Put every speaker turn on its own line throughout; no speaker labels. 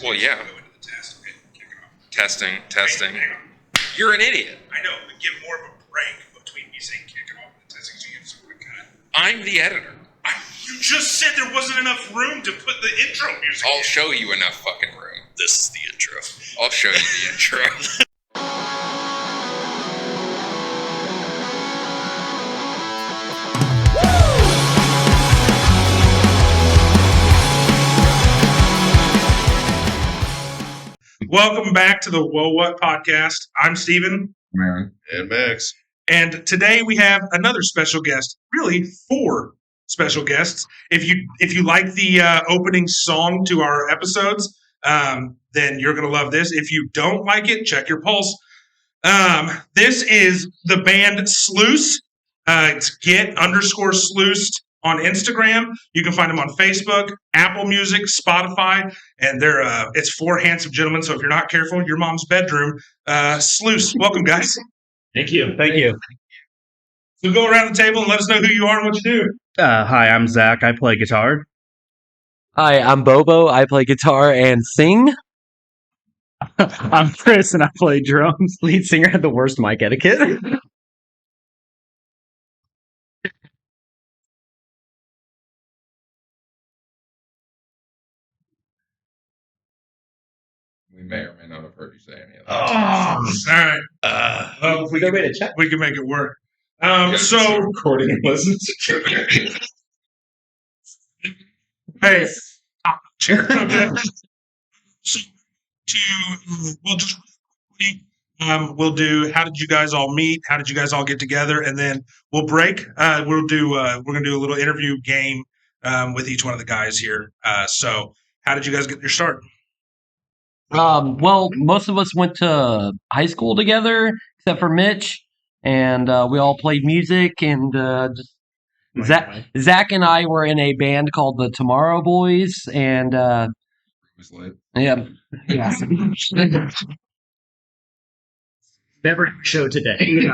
Well, yeah.
Go into the test. Okay, kick it off.
Testing.
Hang on.
You're an idiot.
I know, but give more of a break between me saying kick it off and the testing so you can sort of cut.
I'm the editor.
You just said there wasn't enough room to put the intro music
I'll
in.
show you enough fucking room.
This is the intro.
I'll show you the intro.
Welcome back to the Woah podcast. I'm Steven.
Man.
And Max.
And today we have another special guest. Really, 4 special guests. If you like the opening song to our episodes, then you're going to love this. If you don't like it, check your pulse. This is the band Sluice. It's get_sluiced on Instagram. You can find them on Facebook, Apple Music, Spotify, and they're it's 4 handsome gentlemen. So if you're not careful, your mom's bedroom. Sluice, welcome, guys.
Thank you.
So go around the table and let us know who you are and what you do.
Hi, I'm Zach. I play guitar.
Hi, I'm Bobo. I play guitar and sing.
I'm Chris, and I play drums. Lead singer had the worst mic etiquette.
We may or may not have heard you say any of
Oh,
that.
all right. Well, we can make it work. So
recording and listen
hey, okay. So we'll just we'll do. How did you guys all meet? How did you guys all get together? And then we'll break. We're gonna do a little interview game with each one of the guys here. So how did you guys get your start?
Well, most of us went to high school together, except for Mitch, and we all played music. And just Zach and I were in a band called the Tomorrow Boys, and
was late.
yeah.
Never show today.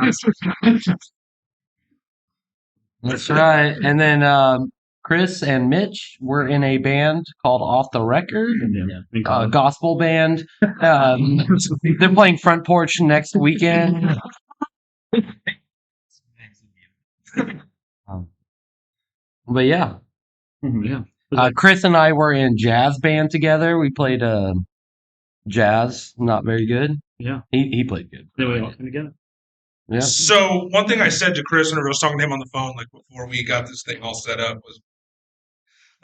That's right. And then Chris and Mitch were in a band called Off the Record, gospel band. They're playing Front Porch next weekend. But yeah, Chris and I were in jazz band together. We played jazz, not very good.
Yeah.
He played good.
Then we all came together.
Yeah.
So one thing I said to Chris when I was talking to him on the phone, like before we got this thing all set up, was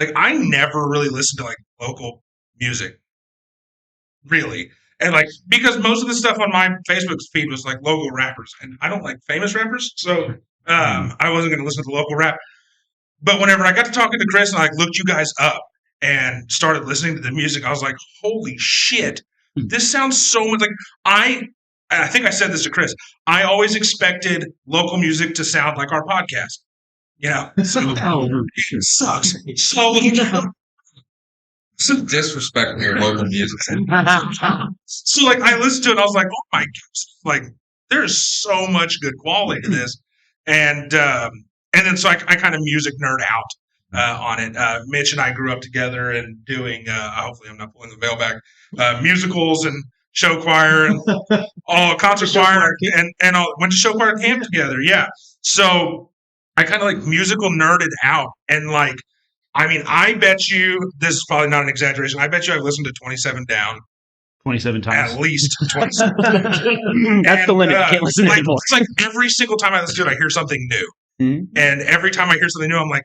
like I never really listened to like local music, really, and like because most of the stuff on my Facebook feed was like local rappers, and I don't like famous rappers, so I wasn't going to listen to local rap. But whenever I got to talking to Chris and I like, looked you guys up and started listening to the music, I was like, holy shit, this sounds so much like I think I said this to Chris. I always expected local music to sound like our podcast. You know, so it sucks. So
Disrespecting your local music.
so like I listened to it and I was like, oh my gosh, like there's so much good quality to this. And then so I kind of music nerd out on it. Mitch and I grew up together and doing hopefully I'm not pulling the veil back, musicals and show choir and all concert choir and all, went to show choir camp together. Yeah. So I kind of like musical nerded out. And like, I mean, I bet you, this is probably not an exaggeration. I bet you I've listened to 27 Down
27 times.
at least 27.
That's the limit. You can't listen
like,
anymore.
it's like every single time I listen to it, I hear something new.
Mhm.
And every time I hear something new, I'm like,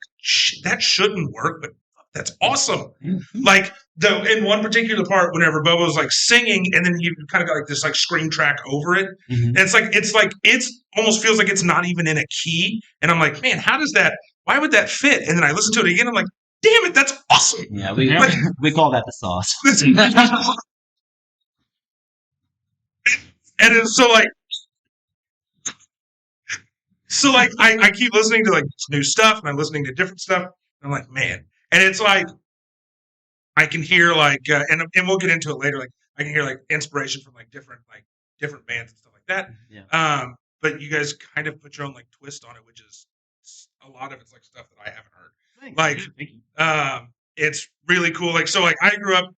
that shouldn't work, but that's awesome. Like in one particular part, whenever Bobo's like singing, and then you kind of got like this like scream track over it.
Mhm.
And it's almost feels like it's not even in a key. And I'm like, man, why would that fit? And then I listen to it again, I'm like, damn it, that's awesome.
Yeah,
we call that the sauce.
And it's so like I keep listening to like new stuff and I'm listening to different stuff. And I'm like, man. And it's like I can hear like and we'll get into it later. Like I can hear like inspiration from like different bands and stuff like that.
Yeah.
But you guys kind of put your own like twist on it, which is a lot of it's like stuff that I haven't heard.
Thanks.
Like
Thank you.
it's really cool. Like so like I grew up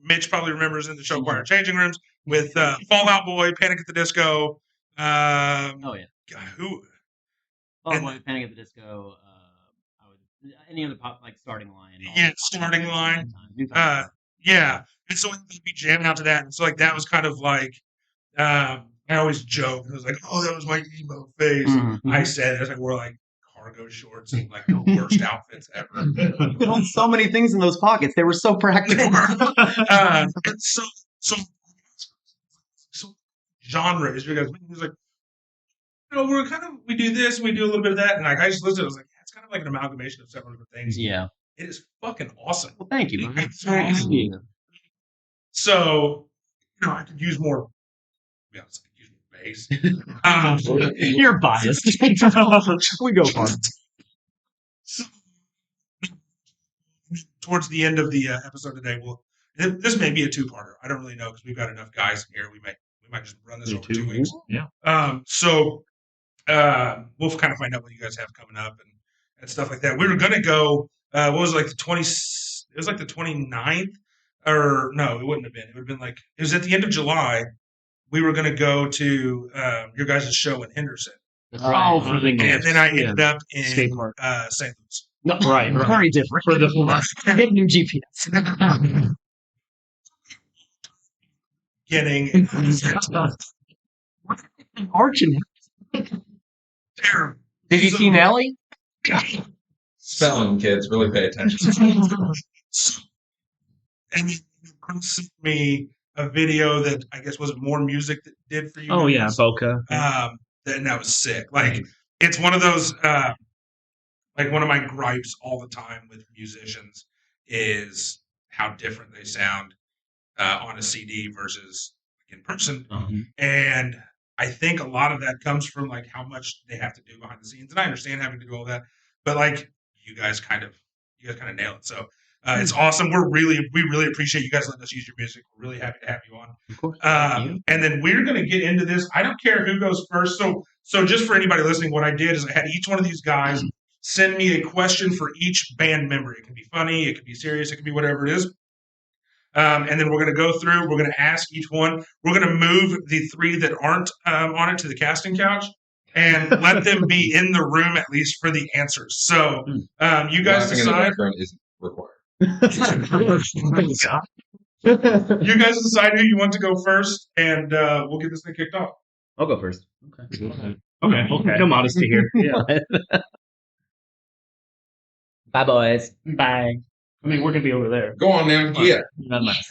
Mitch probably remembers in the show choir changing rooms with Fallout Boy, Panic at the Disco.
Oh yeah.
Who?
Fallout Boy, Panic at the Disco. I would any other pop like Starting Line.
Yeah, Starting Line.
New Time.
Yeah, and so we'd be jamming out to that, and so like that was kind of like I always joke. I was like, "Oh, that was my emo phase."
Mhm.
I said, as I wore like cargo shorts and like the worst outfits ever.
You owned so many things in those pockets. They were so practical.
And so genre is your guys. He was like, we do this, and we do a little bit of that, and like I just listened. I was like, yeah, it's kind of like an amalgamation of several different things.
Yeah.
It is fucking awesome.
Well, thank you. Man.
It's awesome. So, I could use more. Yeah, I could use more bass.
You're biased. We go for it.
So, towards the end of the episode today, this may be a two-parter. I don't really know because we've got enough guys in here. We might just run this over 2 weeks.
Yeah.
So we'll kind of find out what you guys have coming up and stuff like that. We were gonna go. What was it, like the 20? It was like the 29th, or no, it wouldn't have been. It would have been like it was at the end of July. We were gonna go to your guys' show in Henderson.
Oh, for the
And then I ended up in
Skate park.
St. Louis.
No, right. Very different. For the hidden new GPS.
Getting
Arching.
terrible.
Did you see Nelly?
Spelling, kids, really pay attention.
And you sent me a video that I guess was more music that did for you.
Oh yeah,
guys.
Boca.
And that was sick. Like it's one of those. Like one of my gripes all the time with musicians is how different they sound on a CD versus in person. And I think a lot of that comes from like how much they have to do behind the scenes. And I understand having to do all that, but like you guys kind of nail it. So it's awesome. We really appreciate you guys letting us use your music. We're really happy to have you on.
Of course.
And then we're going to get into this. I don't care who goes first. So just for anybody listening, what I did is I had each one of these guys send me a question for each band member. It can be funny, it can be serious, it can be whatever it is. And then we're going to go through, we're going to ask each one. We're going to move the three that aren't on it to the casting couch and let them be in the room at least for the answers. So you guys
Laughing in the
decide.
background isn't required.
You guys decide who you want to go first, and we'll get this thing kicked off.
I'll go first. Okay. No modesty here. Yeah. Bye, boys. Bye. I mean, we're gonna be over there.
Go on, then. Yeah.
Not nice.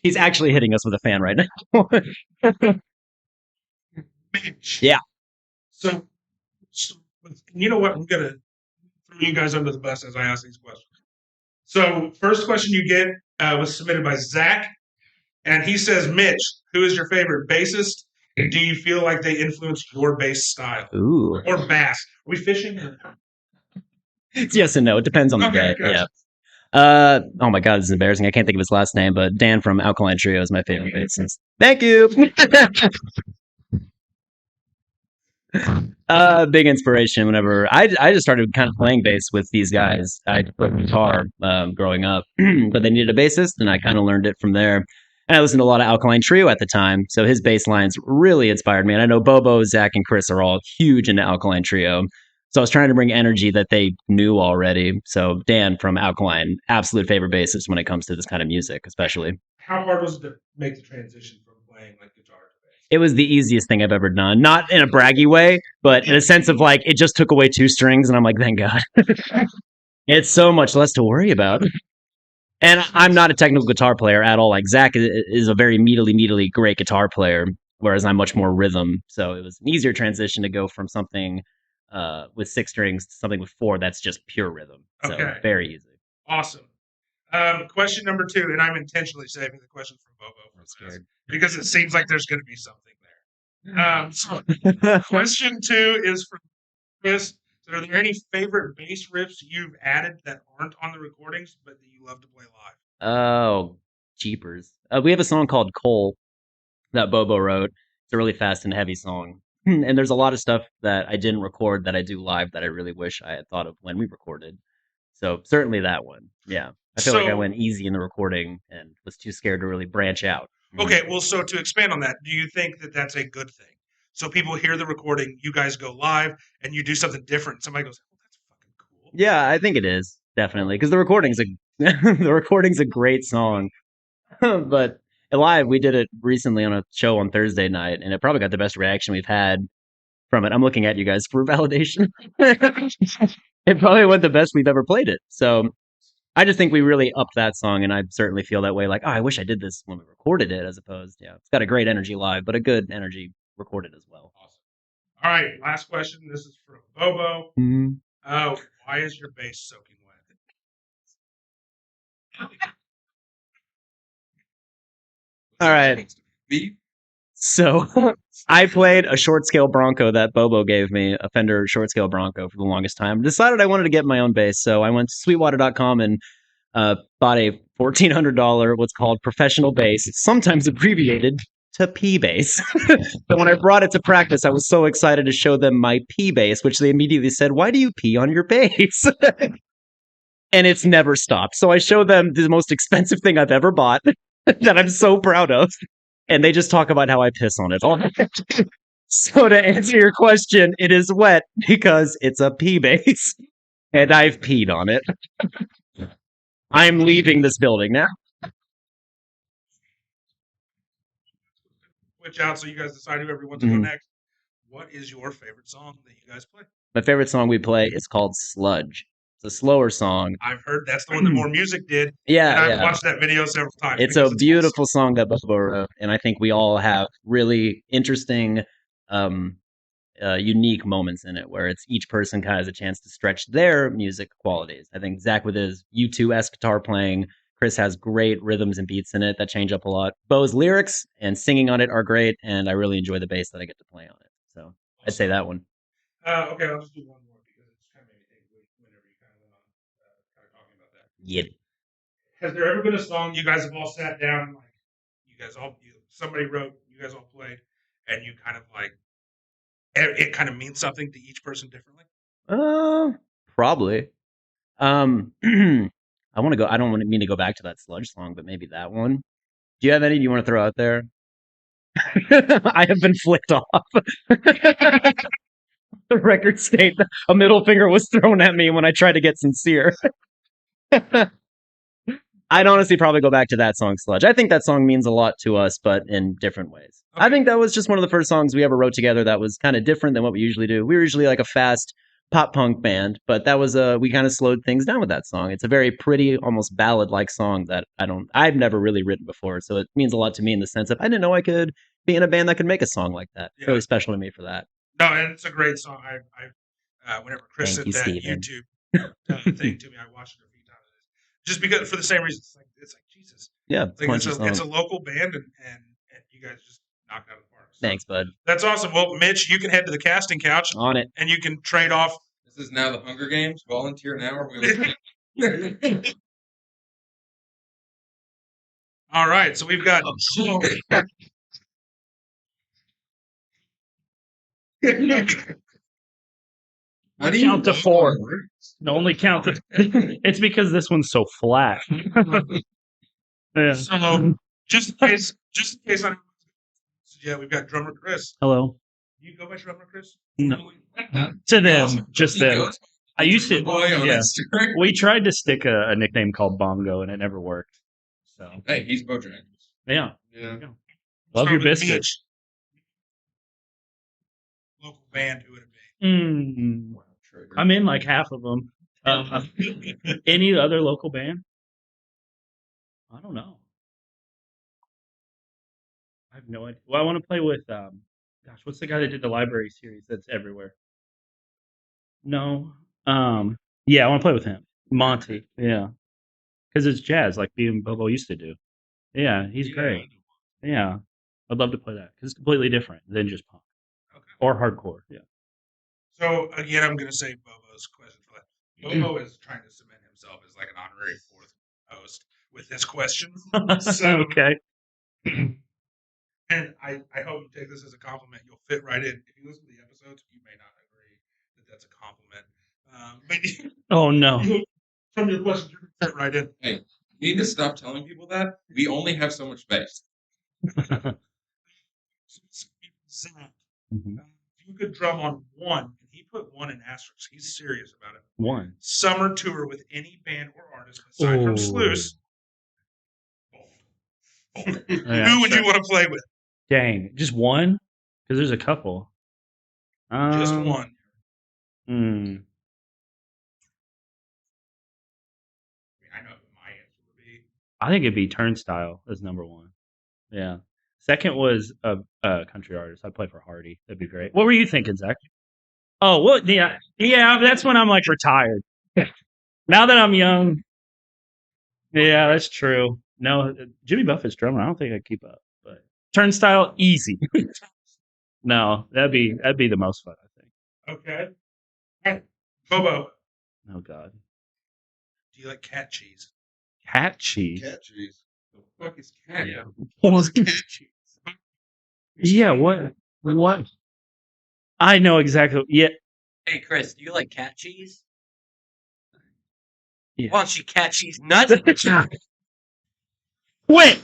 He's actually hitting us with a fan right now. Yeah.
So, you know what? I'm gonna throw you guys under the bus as I ask these questions. So, first question you get was submitted by Zach, and he says, "Mitch, who is your favorite bassist? And do you feel like they influenced your bass style
Ooh.
or bass? Are we fishing?"
It's yes and no. It depends on the day.
Gotcha.
Yeah. Oh my god, this is embarrassing. I can't think of his last name, but Dan from Alkaline Trio is my favorite bassist. Thank you. Big inspiration whenever I just started kind of playing bass with these guys. I played guitar growing up, but they needed a bassist, and I kind of learned it from there. And I listened to a lot of Alkaline Trio at the time, so his bass lines really inspired me. And I know Bobo, Zach, and Chris are all huge into Alkaline Trio. So I was trying to bring energy that they knew already. So Dan from Alkaline, absolute favorite bassist when it comes to this kind of music, especially.
How hard was it to make the transition from playing like guitar to bass?
It was the easiest thing I've ever done. Not in a braggy way, but in a sense of like, it just took away 2 strings, and I'm like, thank God. It's so much less to worry about. And I'm not a technical guitar player at all. Like Zach is a very meatily great guitar player, whereas I'm much more rhythm. So it was an easier transition to go from something with 6 strings to something with 4 that's just pure rhythm. So very easy.
Awesome. Question number 2, and I'm intentionally saving the question from Bobo for this, because it seems like there's going to be something there. So question 2 is from Chris. So are there any favorite bass riffs you've added that aren't on the recordings, but that you love to play live?
Oh, jeepers. We have a song called Coal that Bobo wrote. It's a really fast and heavy song. And there's a lot of stuff that I didn't record that I do live that I really wish I had thought of when we recorded. So certainly that one. Yeah. I feel like I
So-
went easy in the recording and was too scared to really branch out.
Okay, well, so to expand on that, do you think that that's a good thing? So people hear the recording, you guys go live, and you do something different. Somebody goes, "Oh, that's fucking cool."
Yeah, I think it is definitely because the recording's a the recording's a great song, but live we did it recently on a show on Thursday night, and it probably got the best reaction we've had from it. I'm looking at you guys for validation. It probably went the best we've ever played it. So I just think we really upped that song, and I certainly feel that way. Like, oh, I wish I did this when we recorded it, as opposed, yeah, it's got a great energy live, but a good energy recorded as well.
Awesome. All right, last question. This is from Bobo. Why is your bass soaking wet?
All right.
Beef.
So I played a short scale Bronco that Bobo gave me, a Fender short scale Bronco for the longest time. Decided I wanted to get my own bass, so I went to sweetwater.com and bought a $1,400 what's called professional bass, sometimes abbreviated to P bass. But when I brought it to practice, I was so excited to show them my P bass, which they immediately said, "Why do you pee on your bass?" And it's never stopped. So I showed them the most expensive thing I've ever bought that I'm so proud of. And they just talk about how I piss on it all. So to answer your question, it is wet because it's a P base, and I've peed on it. I'm leaving this building now.
Switch out so you guys decide who everyone to go
Mhm.
next. What is your favorite song that you guys play?
My favorite song we play is called Sludge. It's a slower song.
I've heard that's the one that More Music did, and
Yeah,
I've
yeah.
watched that video several times.
It's a
because
beautiful song that Bobo wrote, and I think we all have really interesting, unique moments in it where it's each person kind of has a chance to stretch their music qualities. I think Zach with his U2-esque guitar playing, Chris has great rhythms and beats in it that change up a lot. Bo's lyrics and singing on it are great, and I really enjoy the bass that I get to play on it. So I'd say that one.
Okay, I'll just do one more because it's kind of made me think whenever you kind of went on kind of talking about that.
Yeah.
Has there ever been a song you guys have all sat down and like you guys all somebody wrote, you guys all played, and you kind of like it kind of means something to each person differently?
Probably. I want to go. I don't mean to go back to that Sludge song, but maybe that one. Do you have any you want to throw out there? I have been flicked off. The record state a middle finger was thrown at me when I tried to get sincere. I'd honestly probably go back to that song, Sludge. I think that song means a lot to us, but in different ways. I think that was just one of the first songs we ever wrote together that was kind of different than what we usually do. We were usually like a fast pop punk band, but that was we kind of slowed things down with that song. It's a very pretty, almost ballad-like song that I've never really written before, so it means a lot to me in the sense of I didn't know I could be in a band that could make a song like that.
Yeah.
Really special to me for that.
No, and it's a great song. Whenever Chris
Thank
sent
you,
that
Steven.
YouTube thing to me, I watched it a few times. Just because, for the same reason, it's like Jesus.
Yeah,
Like
punchy
it's
song.
a local band, and you guys just knocked out of the park. So
Thanks, bud.
that's awesome. Well, Mitch, you can head to the casting couch,
On it.
and you can trade off.
This is now the Hunger Games. Volunteer now. Or we
All right, so we've got.
How do you
Count to four. No, only count to. It's because this one's so flat. Yeah.
So just in case I. Yeah, we've got drummer Chris.
Hello.
Do you go by drummer Chris?
No. To them, just them. I used to.
Boy on
Yeah.
Instagram.
We tried to stick a nickname called Bongo, and it never worked. So
Hey, he's Bojangles.
yeah,
Yeah.
love
Start
your
with
biscuits.
Mitch. Local band, who would it be?
Mm, I'm in like half of them. Any other local band? I don't know. I have no idea. Well, I want to play with gosh, what's the guy that did the library series that's everywhere? No. Yeah, I want to play with him. Monty. Yeah. Because it's jazz like me and Bobo used to do. Yeah, he's great. Yeah. I'd love to play that because it's completely different than just punk
Okay.
or hardcore. Yeah.
So again, I'm going to say Bobo's question for that. Bobo is trying to cement himself as like an honorary fourth host with this question. So,
Okay.
and I hope you take this as a compliment. You'll fit right in. If you listen to the episodes, you may not agree that that's a compliment. But
Oh no.
From your question, you can fit right in.
Hey, you need to stop telling people that. We only have so much space.
Zach,
Mhm.
if you could drum on one, and he put one in asterisk. He's serious about it.
One.
Summer tour with any band or artist aside from Sluice.
Yeah,
Who would
sure.
you want to play with?
Dang, just one? Because there's a couple.
Just one.
Hmm.
I know who my answer would be.
I think it'd be Turnstile as number one. Yeah. Second was a country artist. I'd play for Hardy. That'd be great. What were you thinking, Zach? Oh, well, yeah. Yeah, that's when I'm like retired. Now that I'm young. Yeah, that's true. No, Jimmy Buffett's drumming. I don't think I'd keep up. But Turnstile, easy. No, that'd be the most fun, I think.
Okay. All right. Bobo,
Oh God.
do you like cat cheese?
Cat cheese.
Cat cheese. The fuck is cat?
Yeah.
What was
Cat cheese.
Yeah, what? What? I know exactly. Yeah.
Hey, Chris, do you like cat cheese?
Yeah.
Why don't you cat cheese nuts?
Wait.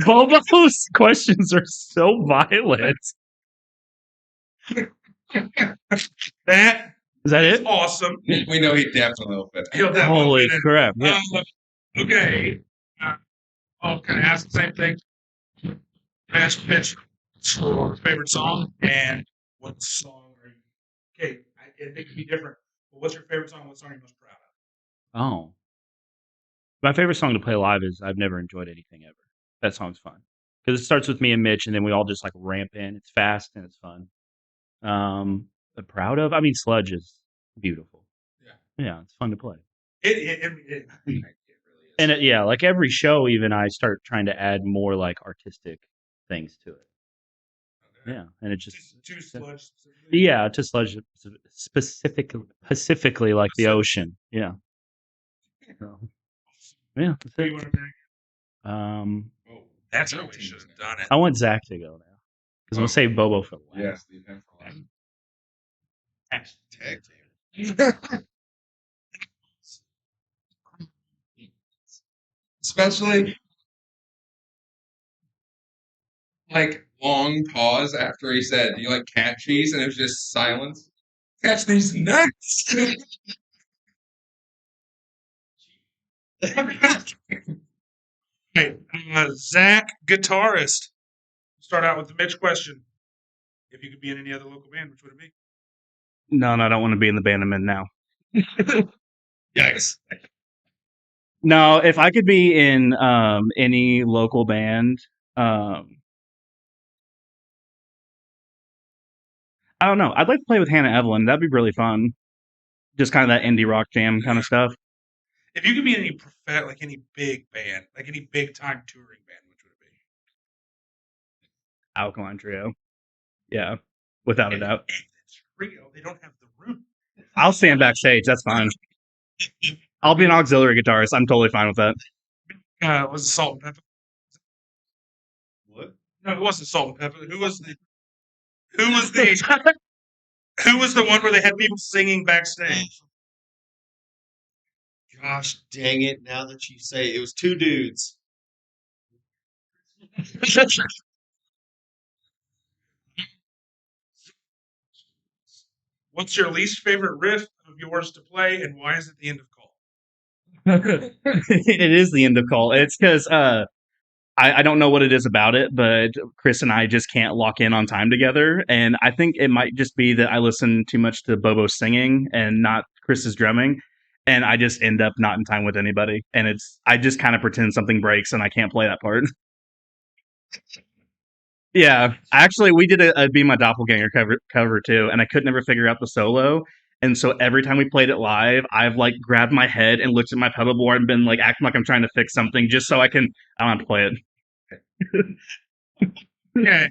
Bobo's questions are so violent.
That
Is that
is
it?
awesome.
We know he definitely will fit.
He'll definitely
Holy
fit in.
crap. Yeah.
Okay. Can I ask the same thing? Can I ask Mitch favorite song and what song are you? Okay, it could be different. But what's your favorite song? What song are you most proud of?
Oh. My favorite song to play live is I've Never Enjoyed Anything Ever. That song's fun. Because it starts with me and Mitch, and then we all just like ramp in. It's fast and it's fun. Proud of? I mean, Sludge is beautiful. Yeah, it's fun to play.
It really is.
And yeah, like every show, even I start trying to add more like artistic things to it. Yeah, and it just
to Sludge specifically?
yeah, to Sludge specifically like the ocean. Yeah. So, yeah. That's
Who
it.
you want to pick?
Oh,
That's how we should have done it.
I want Zach to go now because I'm gonna save Bobo for last.
yes, leave him for last. Tag team. Especially like long pause after he said, "Do you like cat cheese?" And it was just silence. Catch these nuts.
Okay, Zach, guitarist. Start out with the Mitch question. If you could be in any other local band, which would it be?
No, I don't want to be in the band I'm in now.
Yikes.
No, if I could be in any local band, I don't know. I'd like to play with Hannah Evelyn. That'd be really fun. Just kind of that indie rock jam kind of stuff.
If you could be in any big band, like any big time touring band, which would it be?
Alkaline Trio. Yeah, without a doubt.
If it's Trio, they don't have the room.
I'll stand backstage. That's fine. I'll be an auxiliary guitarist. I'm totally fine with that.
Was it Salt and Pepper?
What?
No, it wasn't Salt and Pepper. Who was the one where they had people singing backstage?
Gosh dang it, now that you say it was two dudes.
What's your least favorite riff of yours to play, and why is it the end of Call?
It is the end of Call. It's because I don't know what it is about it, but Chris and I just can't lock in on time together. And I think it might just be that I listen too much to Bobo singing and not Chris's drumming. And I just end up not in time with anybody. And I just kind of pretend something breaks and I can't play that part. Yeah. Actually, we did a Be My Doppelganger cover too. And I could never figure out the solo. And so every time we played it live, I've like grabbed my head and looked at my pedal board and been like acting like I'm trying to fix something just so I don't have to play it.
Okay.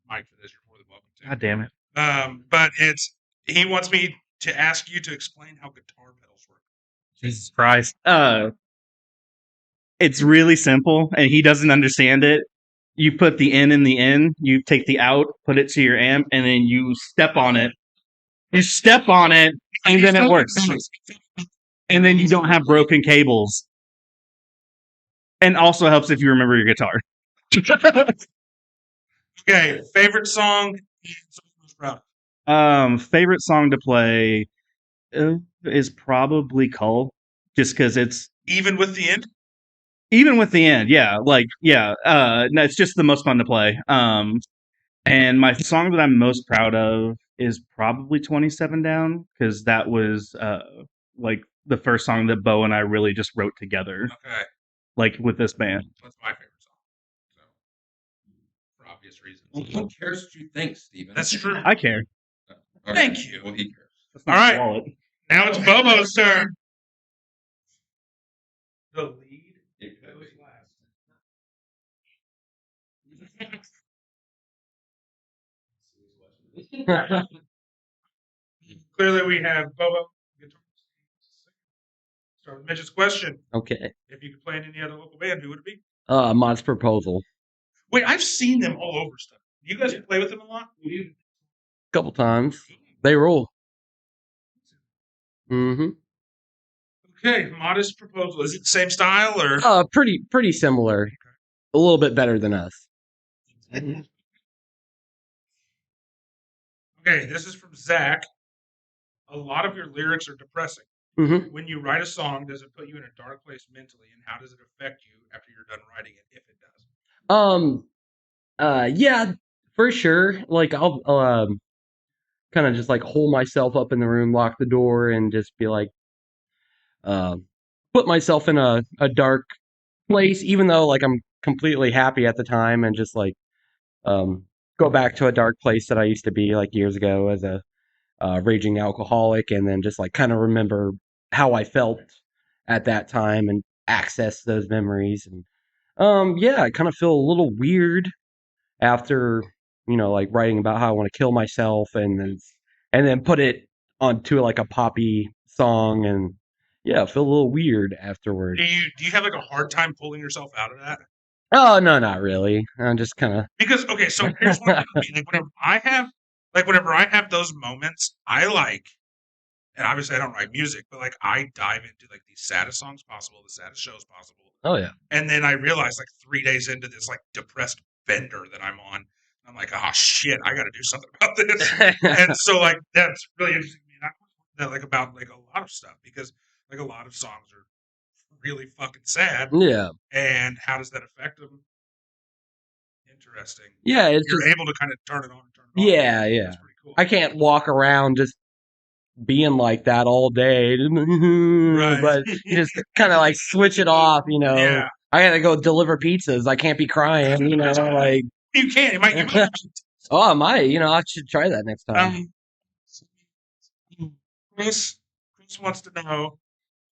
Mike, for this, you're more than welcome to.
God damn it.
But he wants me to ask you to explain how guitar pedals work.
Jesus Christ. It's really simple and he doesn't understand it. you put the in the in, you take the out, put it to your amp, and then you step on it. You step on it, and then it works. And then you don't have broken cables. And also helps if you remember your guitar.
Okay, favorite song and something most proud of.
Favorite song to play is probably Cull, just because it's
Even with the end?
even with the end, yeah, no, it's just the most fun to play. And my song that I'm most proud of is probably 27 Down, because that was like the first song that Bo and I really just wrote together,
Okay,
like with this band.
that's my favorite song. So, for obvious reasons.
Who cares what you think, Steven?
That's true.
I care.
Okay,
Thank you.
Well, he cares.
That's not
All right.
wallet.
Now it's Bobo's turn. The lead
It could
goes
be.
last. Clearly, we have Bobo. Guitar. Start with Mitch's question.
Okay.
If you could play in any other local band, who would it be?
Mod's Proposal.
Wait, I've seen them all over stuff. You guys play with them a lot?
Couple times. They rule. Mm-hmm.
Okay, Modest Proposal. Is it the same style or?
Pretty similar. A little bit better than us.
Okay, this is from Zach. A lot of your lyrics are depressing.
Mm-hmm.
When you write a song, does it put you in a dark place mentally, and how does it affect you after you're done writing it, if it does?
Yeah, for sure. Like I'll kind of just like hole myself up in the room, lock the door, and just be like, put myself in a dark place, even though like I'm completely happy at the time, and just like go back to a dark place that I used to be like years ago as a raging alcoholic, and then just like kind of remember how I felt at that time and access those memories. And yeah, I kind of feel a little weird after like writing about how I want to kill myself, and then put it onto like a poppy song, and yeah, I feel a little weird afterward.
Do you have like a hard time pulling yourself out of that?
Oh no, not really. I'm just kind of
Because okay, so here's what I mean. Like whenever I have those moments, I like, and obviously I don't write music, but like I dive into like the saddest songs possible, the saddest shows possible.
oh yeah.
And then I realize like 3 days into this like depressed bender that I'm on, I'm like, oh shit, I got to do something about this. And so like that's really interesting to me. And I that like about like a lot of stuff, because like a lot of songs are really fucking sad.
Yeah.
And how does that affect them? Interesting.
Yeah, it's
You're
just
able to kind of turn it on and turn it off.
yeah.
That's pretty cool.
I can't walk around just being like that all day.
Right.
But you just kind of like switch it off,
Yeah.
I gotta go deliver pizzas. I can't be crying, like
You can. You might.
oh, I might, I should try that next time.
Chris wants to know,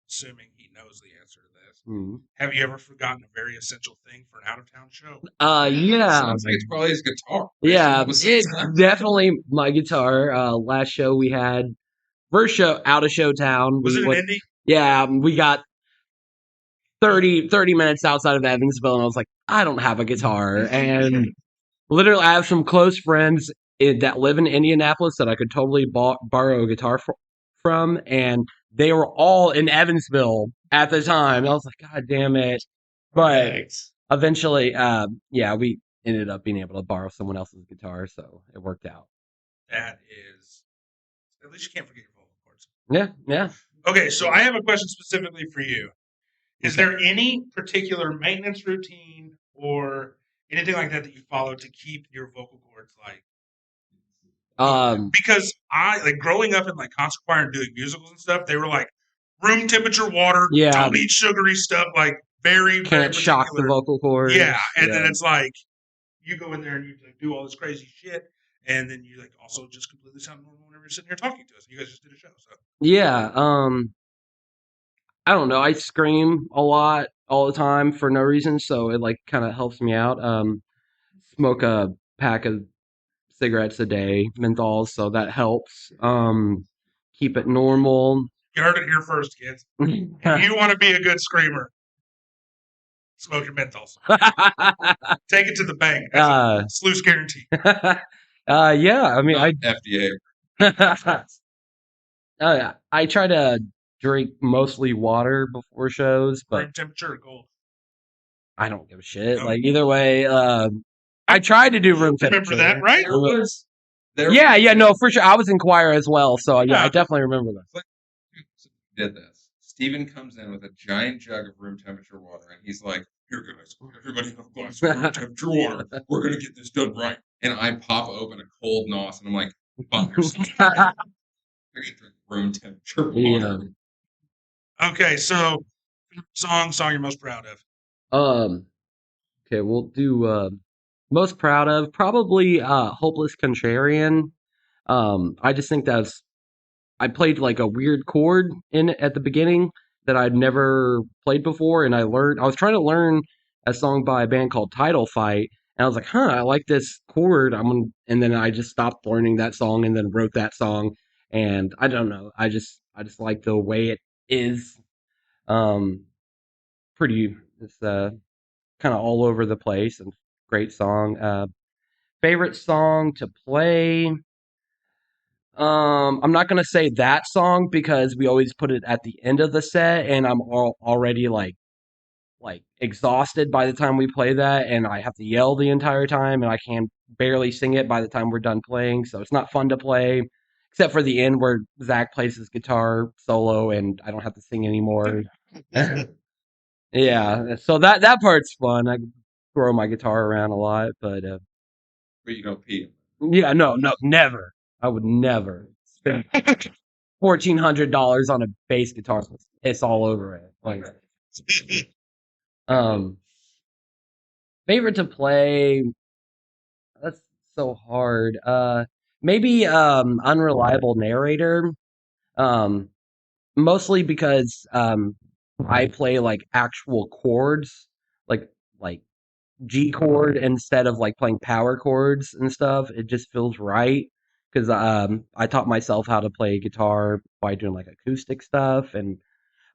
assuming he knows the answer to this,
Mhm.
have you ever forgotten a very essential thing for an out-of-town show?
Yeah.
Sounds like it's probably his guitar.
Yeah,
Was
it's definitely my guitar. Last show we had, first show out of Showtown.
Was it an indie?
Yeah, we got 30 minutes outside of Evansville, and I was like, I don't have a guitar. And literally, I have some close friends that live in Indianapolis that I could totally borrow a guitar from, and they were all in Evansville at the time. I was like, God damn it. But eventually, yeah, we ended up being able to borrow someone else's guitar, so it worked out.
That is, at least you can't forget your vocal cords.
Yeah.
Okay, so I have a question specifically for you. Is there any particular maintenance routine or anything like that you follow to keep your vocal cords like? Because I like growing up in like concert choir and doing musicals and stuff, they were like room temperature water,
Yeah.
don't eat sugary stuff, like very
Can't shock the vocal cords.
Yeah, and then it's like you go in there and you like, do all this crazy shit, and then you like also just completely sound normal whenever you're sitting here talking to us. You guys just did a show, so
Yeah, I don't know. I scream a lot all the time for no reason, so it like kind of helps me out. Smoke a pack of cigarettes a day, menthols, so that helps. Keep it normal.
you heard it here first, kids. If you want to be a good screamer, Smoke your menthols. Take it to the bank. That's
Uh,
a Sluice guarantee.
yeah, I mean,
Not FDA.
I try to drink mostly water before shows, but
Room temperature or cold.
I don't give a shit.
No.
Like either way, I tried to do room temperature.
Remember that, right?
Yeah, no, for sure. I was in choir as well, so yeah, I
Yeah.
definitely remember that.
Did this. Steven comes in with a giant jug of room temperature water, and he's like, "Here, guys, everybody have a glass of room temperature water. We're gonna get this done right." And I pop open a cold nos, and I'm like, "Bunkers." I can drink room temperature water.
Yeah.
Okay, so song you're most proud of.
Okay, we'll do most proud of probably Hopeless Contrarian. I just think I played like a weird chord in it at the beginning that I'd never played before, and I was trying to learn a song by a band called Title Fight, and I was like, huh, I like this chord. And then I just stopped learning that song and then wrote that song, and I don't know, I just like the way it is. Um, it's kind of all over the place and great song. Favorite song to play. I'm not gonna say that song because we always put it at the end of the set, and I'm already like exhausted by the time we play that, and I have to yell the entire time, and I can barely sing it by the time we're done playing, so it's not fun to play, except for the end where Zach plays his guitar solo, and I don't have to sing anymore. Yeah, so that part's fun. I throw my guitar around a lot, but
But you don't pee.
yeah, no, never. I would never spend $1,400 on a bass guitar. It's all over it. Like, um, favorite to play. That's so hard. Maybe Unreliable Narrator. Um, mostly because I play like actual chords, like like G chord instead of like playing power chords and stuff. It just feels right because I taught myself how to play guitar by doing like acoustic stuff, and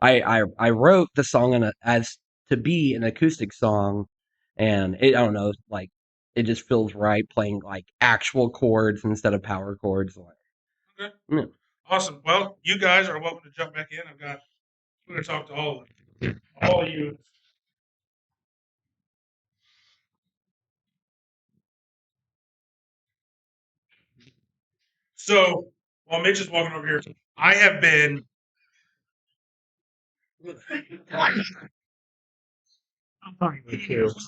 I wrote the song as to be an acoustic song, and I don't know, like it just feels right playing like actual chords instead of power chords.
Okay.
Yeah.
Awesome. Well, you guys are welcome to jump back in. We're gonna talk to all of you. So while Mitch is walking over here, I have been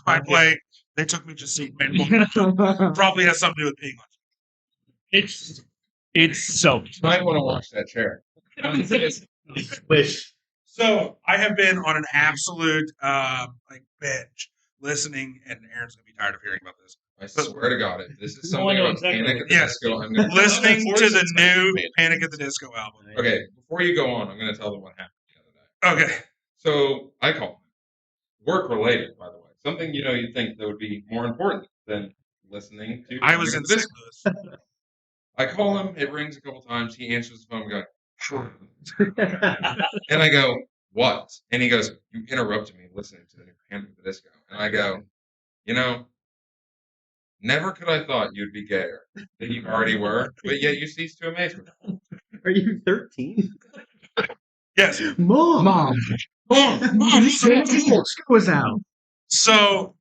my plate. They took me to see man. Probably has something to do with peeing lunch.
It's so.
You might want to wash that chair.
So I have been on an absolute like binge listening, and Aaron's gonna be tired of hearing about this.
I swear to God, if this is
No, I
something
know
about
exactly
Panic
what
at the
it is.
Disco, I'm going to
Listening to the new Panic at the Disco album.
Okay, before you go on, I'm going to tell them what happened the other day.
Okay.
So I call him. Work related, by the way. Something you'd think that would be more important than listening to.
I was in
Panic at the
St.
Disco.
Louis.
I call him. It rings a couple times. He answers the phone, going, and I go, "What?" And he goes, "You interrupted me listening to the new Panic at the Disco." And I go, never could I thought you'd be gayer than you already were, but yet you cease to amaze me.
Are you 13?
Yes.
Mom, school was out.
So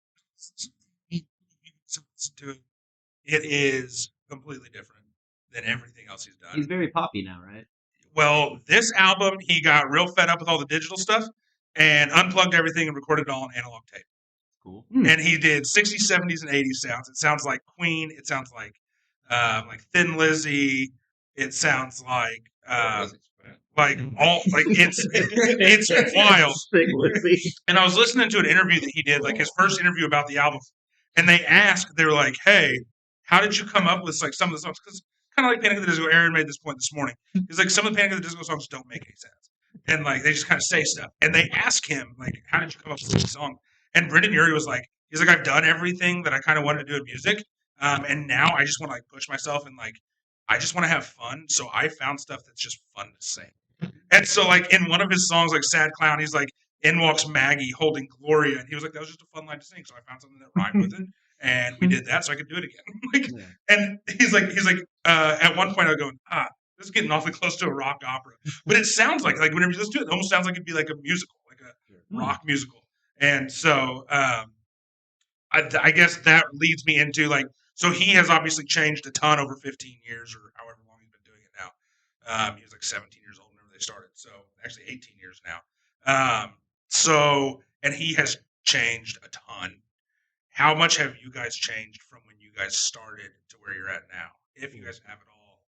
it is completely different than everything else he's done.
He's very poppy now, right?
Well, this album, he got real fed up with all the digital stuff and unplugged everything and recorded it all on analog tape.
Cool.
And he did 60s, 70s, and 80s sounds. It sounds like Queen. It sounds like Thin Lizzy. It sounds like it's wild. And I was listening to an interview that he did, like his first interview about the album, and they were like, "Hey, how did you come up with like some of the songs?" Because kind of like Panic at the Disco, Aaron made this point this morning. He's like, some of the Panic at the Disco songs don't make any sense, and like they just kind of say stuff. And they ask him like, "How did you come up with this song?" And Brendan Urie was like, "He's like, I've done everything that I kind of wanted to do in music, and now I just want to like push myself and like I just want to have fun. So I found stuff that's just fun to sing." And so, like in one of his songs, like "Sad Clown," he's like, in walks Maggie holding Gloria, and he was like, "That was just a fun line to sing." So I found something that rhymed with it, and we did that, so I could do it again. Like, and he's like, at one point I was going, this is getting awfully close to a rock opera, but it sounds like whenever you listen to it, it almost sounds like it'd be like a musical, like a rock musical. And so I guess that leads me into like, so he has obviously changed a ton over 15 years or however long he's been doing it now. He was like 17 years old whenever they started, so actually 18 years now. And he has changed a ton. How much have you guys changed from when you guys started to where you're at now? If you guys have it all,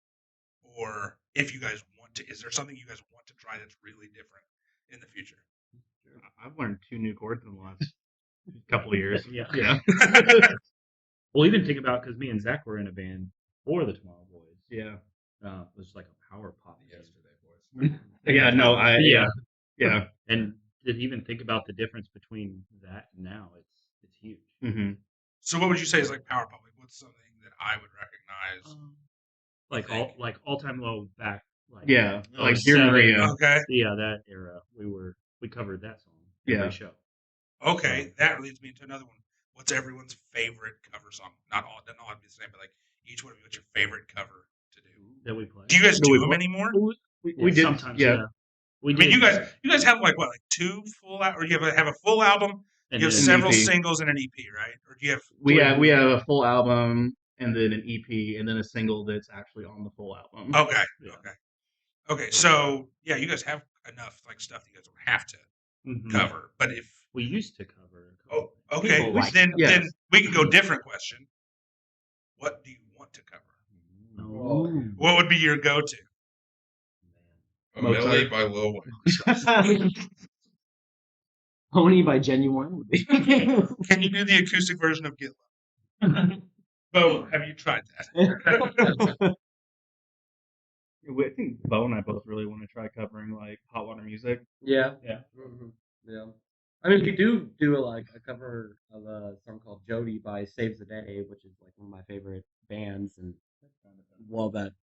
or if you guys want to, is there something you guys want to try that's really different in the future?
I've learned 2 new chords in the last couple of years.
Yeah.
Well, even think about because me and Zach were in a band for the Tomorrow Boys.
Yeah.
It was like a power pop band.
Yesterday, boys.
Yeah, no,
Yeah.
yeah. And to even think about the difference between that and now, it's huge.
Mm-hmm.
So what would you say is like power pop? Like, what's something that I would recognize?
Like all time low back. Like
Yeah. Like
seven,
Dear Maria.
Okay.
Yeah, that era. We covered that song every show.
Okay, that leads me into another one. What's everyone's favorite cover song? Doesn't all have to be the same, but like each one of you, what's your favorite cover to do?
That we play.
Do you guys do them anymore?
We did sometimes. Yeah.
I mean, you guys have like 2 full out, or you have a full album?
And
You have
then
several
EP.
singles and an EP, right? Or do you have?
We have a full album and then an EP and then a single that's actually on the full album.
Okay,
Yeah.
okay. So yeah, you guys have enough like stuff that you guys don't have to
Mhm.
cover. But if
We used to cover.
okay,
People like
then
yes.
then we can go different question. What do you want to cover?
No.
What would be your go-to?
A Millie by Lil Wayne.
Pony by Genuine.
Can you do the acoustic version of Get Love? Bo, have you tried that?
I think Bo and I both really want to try covering like hot water music.
Yeah.
Yeah.
Mhm. Yeah. I mean, we do a cover of a song called Jody by Saves the Day, which is like one of my favorite bands, and love that.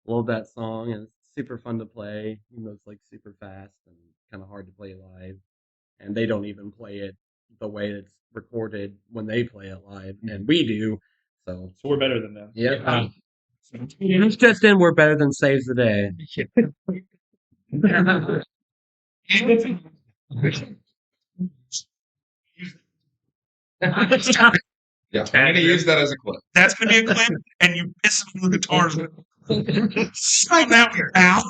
Love that song, and it's super fun to play. Even though it's like super fast and kind of hard to play live, and they don't even play it the way it's recorded when they play it live, and we do. So
So we're better than them.
yeah. Just in, we're better than Saves the Day.
Yeah, I'm gonna use that as a clip.
That's gonna be a clip, and you piss on the guitars. Sign that one, pal.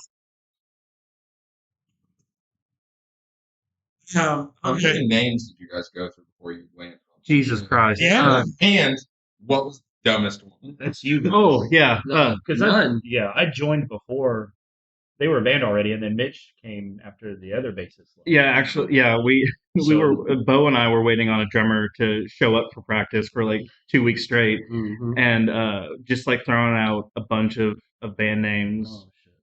How
Okay.
many names did you guys go through before you landed on?
Jesus Christ.
Yeah.
And what was the dumbest one?
That's you.
Oh yeah.
Because I joined before they were a band already, and then Mitch came after the other bassist left.
Yeah, actually, yeah, we
So-
were Bo and I were waiting on a drummer to show up for practice for like 2 weeks straight,
Mhm.
and just like throwing out a bunch of band names.
Oh shit.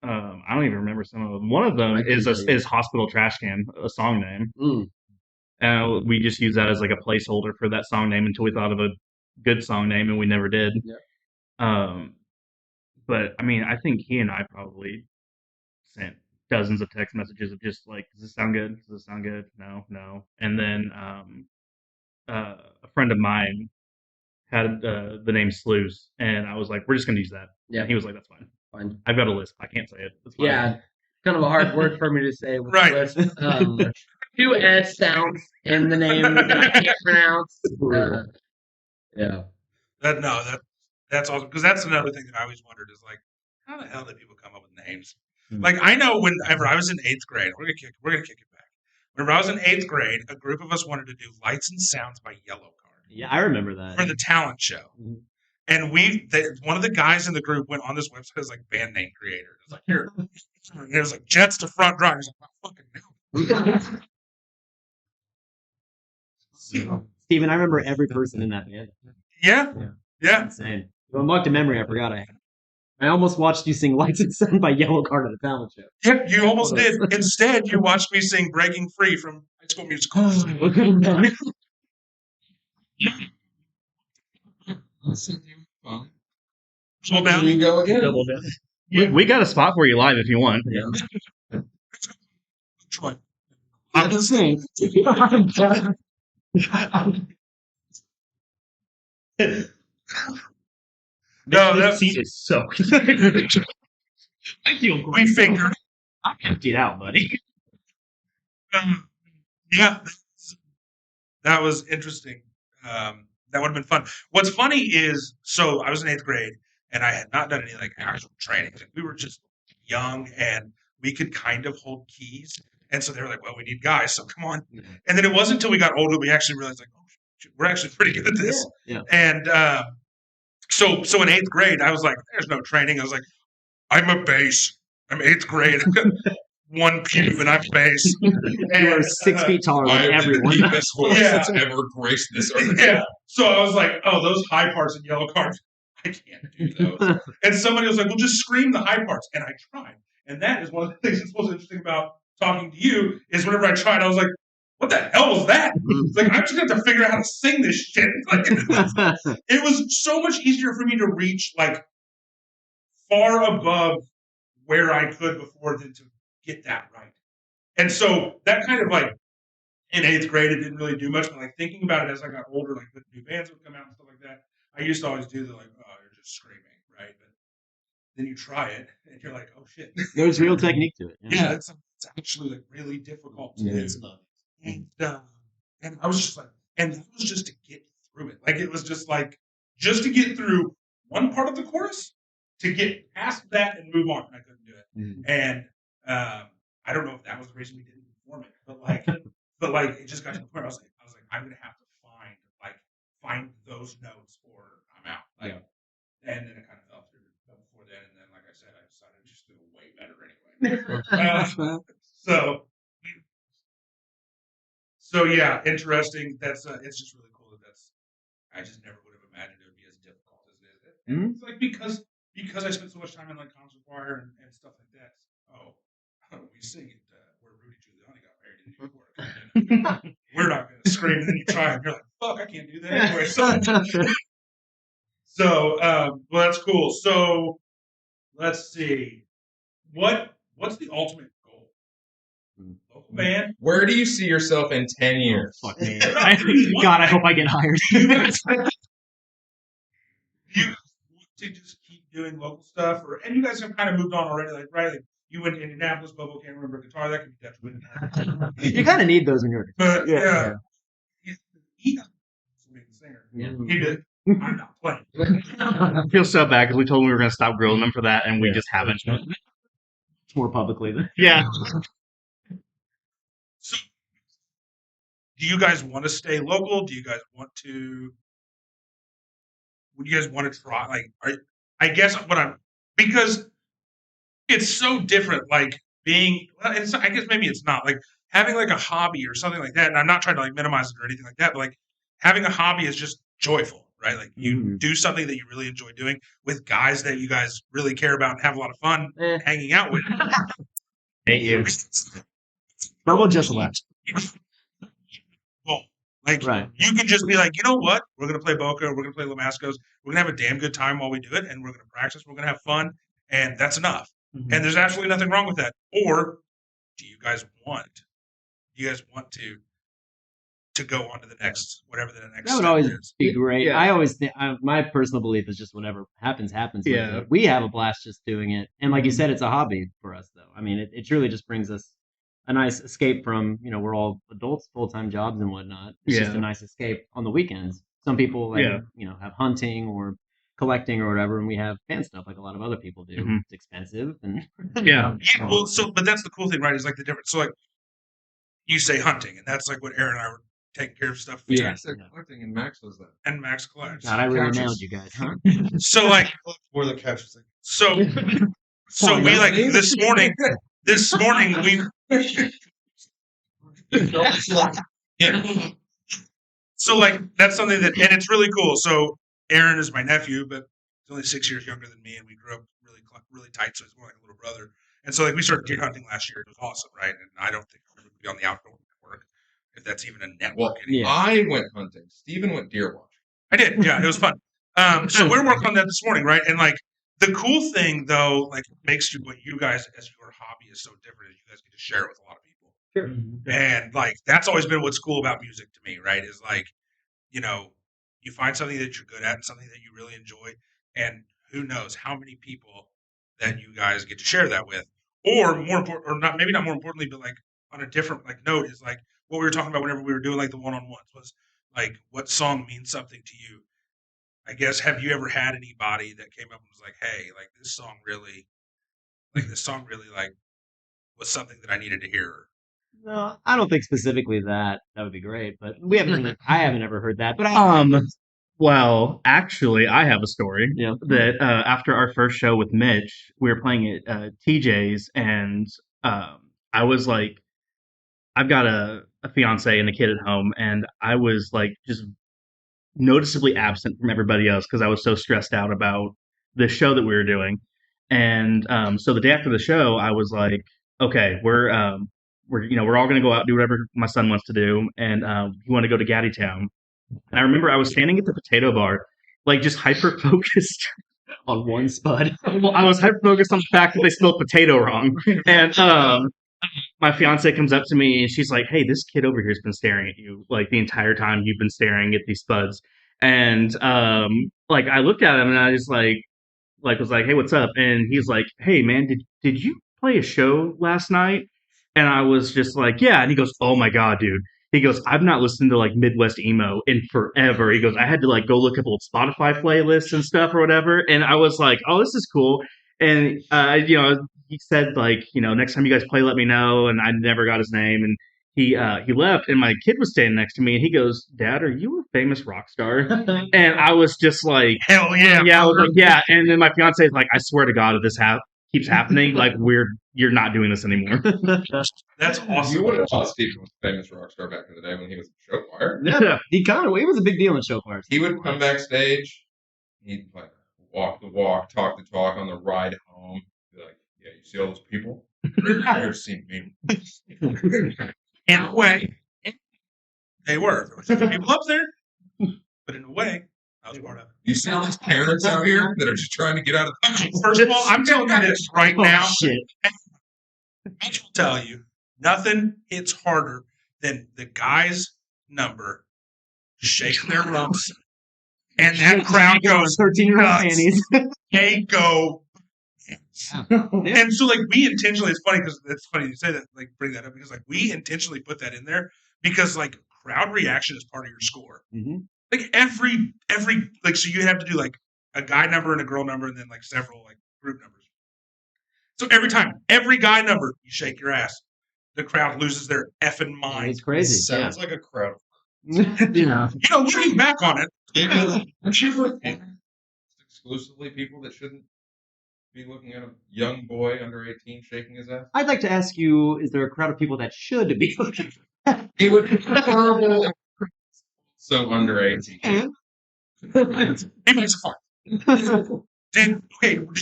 I don't even remember some of them. One of them
I can
is
tell you.
is Hospital Trash Can, a song name.
Mm.
We just used that as like a placeholder for that song name until we thought of a good song name, and we never did.
Yeah.
But I mean, I think he and I probably sent dozens of text messages of just like, "Does this sound good? Does this sound good? No, no." And then a friend of mine had the name Sluice, and I was like, "We're just gonna use that."
Yeah.
And he was like, "That's fine.
Fine.
I've got a list. I can't say it. It's fine."
Yeah. Kind of a hard word for me to say. With
Right.
Swift. 2 S sounds in the name that I can't pronounce. Yeah.
That's awesome, because that's another thing that I always wondered is like, how the hell did people come up with names? Like, I know whenever I was in 8th grade, we're gonna kick it back. Whenever I was in 8th grade, a group of us wanted to do Lights and Sounds by Yellow Card
Yeah, I remember that.
for the talent show.
Mhm.
And one of the guys in the group went on this website as like band name creator. It was like, here, and it was like Jets to front drivers. Like, I fucking know.
Steven, I remember every person in that band.
Yeah.
Insane. Well, marked a memory I forgot I almost watched you sing Lights and Sound by Yellow Card at the talent show.
Yep, you almost did. Instead, you watched me sing Breaking Free from High School Musical. Slow down.
Here you go again.
Double down.
We got a spot for you live if you want.
Troy. No,
This
that's
seat is soaked. I feel
we
great.
figured.
I emptied it out, buddy.
Yeah, that was interesting. That would have been fun. What's funny is, so I was in 8th grade and I had not done any like actual training. Like, we were just young and we could kind of hold keys. And so they were like, well, we need guys, so come on. And then it wasn't until we got older we actually realized, like, oh, shit, we're actually pretty good at this.
Yeah.
And so in 8th grade, I was like, there's no training. I was like, I'm a bass. I'm 8th grade. I've got one pube and I'm bass.
You were 6 feet taller
I
than
am the
everyone.
deepest voice
Yeah.
that's ever graced this earth.
Yeah. So I was like, oh, those high parts and yellow cards, I can't do those. And somebody was like, well, just scream the high parts. And I tried. And that is one of the things that's most interesting about talking to you is whenever I tried, I was like, what the hell was that? It's like, I'm just going to have to figure out how to sing this shit. Like, it was so much easier for me to reach, like, far above where I could before than to get that right. And so that kind of like, in 8th grade, it didn't really do much, but like thinking about it as I got older, like the new bands would come out and stuff like that, I used to always do the like, oh, you're just screaming, right? But then you try it and you're like, oh shit.
There's real technique to it.
Yeah, it's actually like really difficult to do.
It's not.
And I was just like, and that was just to get through it. Like it was just like, just to get through one part of the chorus, to get past that and move on. And I couldn't do it.
Mhm.
And I don't know if that was the reason we didn't perform it, but like it just got to the point where I was like, I'm gonna have to find those notes or I'm out. Like, and then it kind of fell through before then. And then, like I said, I decided to just do it way better anyway. So yeah, interesting. That's it's just really cool that's. I just never would have imagined it would be as difficult as it is.
Mhm.
It's like because I spent so much time in like concert choir and stuff like that. Oh, we sing it where Rudy Giuliani got married in New York. We're not going to scream, and then you try, and you're like, "Fuck, I can't do that anyway." So, well, that's cool. So, let's see, what's the ultimate goal? Local band.
Where do you see yourself in 10 years?
Fuck me. God, I hope I get hired.
You want to just keep doing local stuff, and you guys have kind of moved on already, like right? Like you went to Indianapolis, Bobo can't remember guitar. That could be detrimental.
You kind of need those in your.
But
Yeah.
he got the singer.
Yeah.
He did. I'm not playing.
I feel so bad because we told him we were going to stop grilling them for that, and we
Yeah.
just haven't.
More publicly than.
Yeah.
So, do you guys want to stay local? Do you guys want to? Would you guys want to try? Like, I guess because it's so different. Like being, well, I guess maybe it's not like having like a hobby or something like that. And I'm not trying to like minimize it or anything like that, but like having a hobby is just joyful, right? Like you do something that you really enjoy doing with guys that you guys really care about and have a lot of fun hanging out with.
Hate you.
Bubble just left.
Well, like
Right.
you can just be like, you know what? We're gonna play Boca. We're gonna play Lamascos. We're gonna have a damn good time while we do it, and we're gonna practice. We're gonna have fun, and that's enough.
Mhm.
And there's absolutely nothing wrong with that. Or do you guys want? To go on to the next, whatever the next.
That would
step
always
is.
be great.
Yeah.
I always think my personal belief is just whatever happens. with
Yeah.
it. We have a blast just doing it, and like you said, it's a hobby for us. Though I mean, it truly just brings us a nice escape from we're all adults, full-time jobs and whatnot. It's just
Yeah.
a nice escape on the weekends. Some people like have hunting or collecting or whatever, and we have fan stuff like a lot of other people do.
Mhm.
It's expensive and
Yeah.
Yeah, well, but that's the cool thing, right? Is like the difference. So like you say hunting, and that's like what Aaron and I were taking care of stuff. For
Yeah.
They're collecting, and Max was that.
and Max collects.
God, I really
Couches.
nailed you guys.
So like,
Where the couch is like,
so we like this morning. This morning we. So like that's something that, and it's really cool. So Aaron is my nephew, but he's only 6 years younger than me, and we grew up really tight. So he's more like a little brother. And so like we started deer hunting last year. It was awesome, right? And I don't think we're going to be on the outdoor network if that's even a network.
Well,
anymore.
I went hunting. Steven went deer watching.
I did. Yeah, it was fun. So we're working on that this morning, right? And like the cool thing though, like makes you what you guys as your hobby is so different is you guys get to share it with a lot of people.
Sure.
And like that's always been what's cool about music to me, right? Is like, you find something that you're good at and something that you really enjoy, and who knows how many people that you guys get to share that with, or more important, or not, maybe not more importantly, but like on a different like note is like what we were talking about whenever we were doing like the one-on-ones was like what song means something to you. I guess have you ever had anybody that came up and was like, hey, like this song really like was something that I needed to hear.
No, I don't think specifically that. That would be great, but we haven't. I haven't ever heard that. But
Well, actually, I have a story
Yeah.
that after our first show with Mitch, we were playing at TJ's, and I was like, I've got a fiance and a kid at home, and I was like just noticeably absent from everybody else because I was so stressed out about the show that we were doing. And so the day after the show, I was like, okay, we're all gonna go out and do whatever my son wants to do, and we want to go to Gaddy Town. And I remember I was standing at the potato bar, like just hyper focused
on one spud.
Well, I was hyper focused on the fact that they spelled potato wrong. And my fiance comes up to me and she's like, "Hey, this kid over here's been staring at you like the entire time you've been staring at these spuds." And like I looked at him and I just like was like, "Hey, what's up?" And he's like, "Hey, man, did you play a show last night?" And I was just like, "Yeah." And he goes, "Oh my god, dude." He goes, "I've not listened to like Midwest emo in forever." He goes, "I had to like go look up old Spotify playlists and stuff or whatever." And I was like, "Oh, this is cool." And he said like, next time you guys play, let me know. And I never got his name. And he left, and my kid was standing next to me, and he goes, "Dad, are you a famous rock star?" And I was just like,
Hell yeah.
yeah, I was like, yeah. And then my fiance is like, "I swear to God, if this keeps happening, like you're not doing this anymore."
That's awesome.
You would have thought Steven was a famous rock star back in the day when he was in show choir.
Yeah, he was a big deal in show choirs.
He would come backstage, he'd like walk the walk, talk the talk on the ride home. Be like, "Yeah, you see all those people? You've seen me."
In a way, they were. There were some people up there, but in a way, I was part of it.
You see all these parents out here that are just trying to get out of the
First of all, I'm telling you this right now.
Shit.
Mitch will tell you, nothing hits harder than the guy's number shaking their rumps, and that crowd goes
13-year-old
nuts.
panties.
They go. And so, like, we intentionally, it's funny because it's funny you say that, like, bring that up because, like, we intentionally put that in there because, like, crowd reaction is part of your score.
Mm-hmm.
Like, every, like, so you have to do, like, a guy number and a girl number and then, like, several, like, group numbers. So every time, every guy number, you shake your ass. The crowd loses their effing mind.
It's crazy.
Sounds like a crowd.
Yeah.
Looking back on it,
exclusively people that shouldn't be looking at a young boy under 18 shaking his ass.
I'd like to ask you: is there a crowd of people that should be looking?
He would be horrible. So under 18.
it makes it fun. Did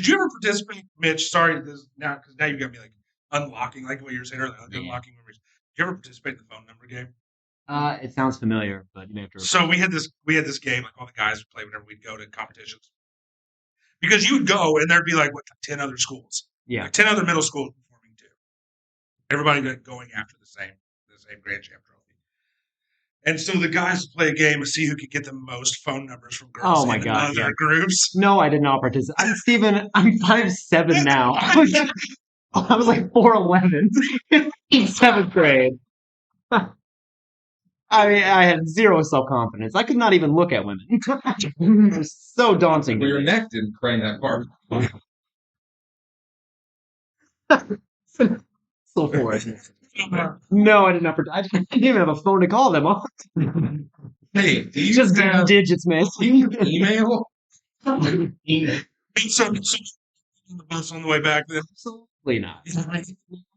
you ever participate, Mitch? Sorry, because now you got me like unlocking, like what you were saying earlier, like unlocking memories. Did you ever participate in the phone number game?
It sounds familiar, but you may have to.
So we had this game, like all the guys would play whenever we'd go to competitions. Because you would go and there'd be like 10 other schools.
Yeah.
Like 10 other middle schools performing too. Everybody going after the same Grand Champ trophy. And so the guys would play a game to see who could get the most phone numbers from girls
Oh my
in
God,
other
yeah.
groups.
No, I did not participate. Steven, I'm 5'7" now. I was like 4'11" in 7th grade. I had zero self-confidence. I could not even look at women. It was so daunting.
Well, your neck didn't crane that far.
So forward. No, I did not. I didn't even have a phone to call them on.
Hey, do you
Just
have
digits, man.
email?
So on the bus on the way back then.
Absolutely not.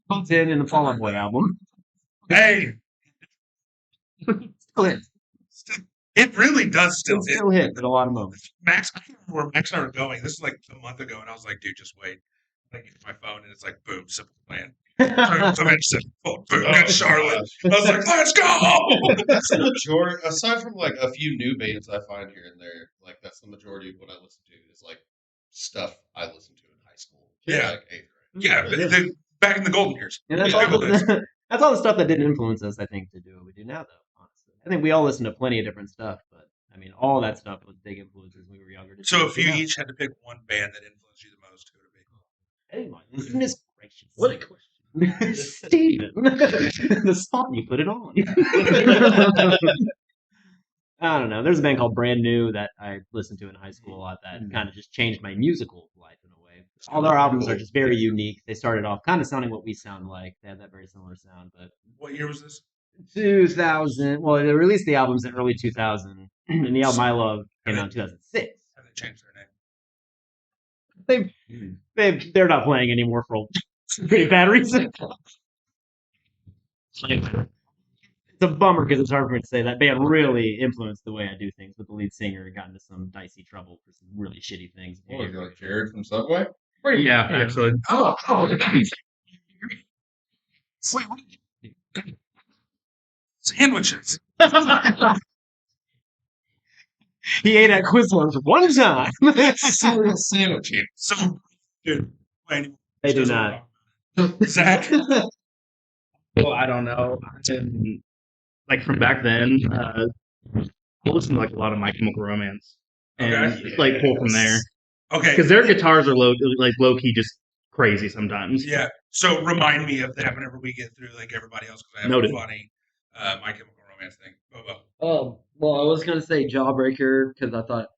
Bumped in the Fall Out Boy album.
Hey,
Still hit.
it really does still
It
hit.
still hit at a lot of moments.
Max, I can't remember where Max and I were going. This is like a month ago, and I was like, dude, just wait. I get my phone, and it's like, boom, simple plan. So I just said, boom, got Charlotte. I was like, let's go!
That's the majority. Aside from like a few new bands I find here and there, like that's the majority of what I listen to is like stuff I listened to in high school.
Yeah.
Like 8th grade.
Yeah, back in the golden years.
And that's
Yeah,
all. That's all the stuff that didn't influence us, I think, to do what we do now, though, honestly. I think we all listen to plenty of different stuff, but I mean, all that stuff was big influences when we were younger. to do
So
what
if
we
you
do now.
each had to pick one band that influenced you the most, who would it be?
Hey, my goodness gracious.
What a question.
Steven, the spot you put it on. I don't know. There's a band called Brand New that I listened to in high school a lot that kind of just changed my musical life in a way. All their albums are just very unique. They started off kind of sounding what we sound like. They have that very similar sound, but
What year was this?
2000. Well, they released the albums in early 2000, and the album I Love came out in 2006.
Have they changed their name?
They're not playing anymore for pretty bad reason. It's a bummer because it's hard for me to say that band really influenced the way I do things. But the lead singer got into some dicey trouble for some really shitty things.
What was it, like Jared from Subway?
Yeah, actually.
Sandwiches.
He ate at Quizlers one time.
Sandwich.
So, dude, play
They do not.
Zach.
Well, I don't know. And, like from back then, I listened to like a lot of My Chemical Romance, and
Okay.
like pull from there
Okay.
because their guitars are low key just crazy sometimes.
Yeah. So remind me of that whenever we get through like everybody else because I have
Noted.
a funny My Chemical Romance thing. Bobo.
Well, I was gonna say Jawbreaker because I thought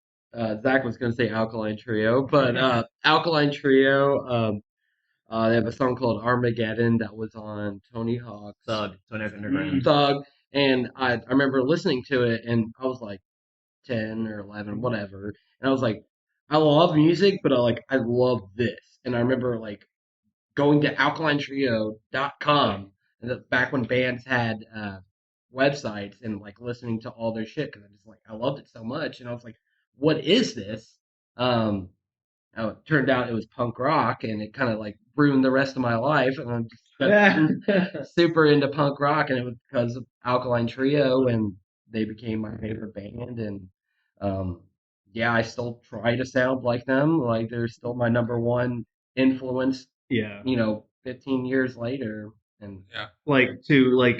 Zach was gonna say Alkaline Trio, but Alkaline Trio, they have a song called Armageddon that was on Tony Hawk's
Thug, Tony Hawk Underground.
Thug, and I remember listening to it, and I was like 10 or 11, whatever, and I was like, I love music, but I love this, and I remember like going to alkalinetrio.com and back when bands had websites and like listening to all their shit because I loved it so much and I was like, what is this? It turned out it was punk rock and it kind of like ruined the rest of my life and I'm just super into punk rock and it was because of Alkaline Trio and they became my favorite band and yeah, I still try to sound like them. Like they're still my number one influence
Yeah.
15 years later and
Like to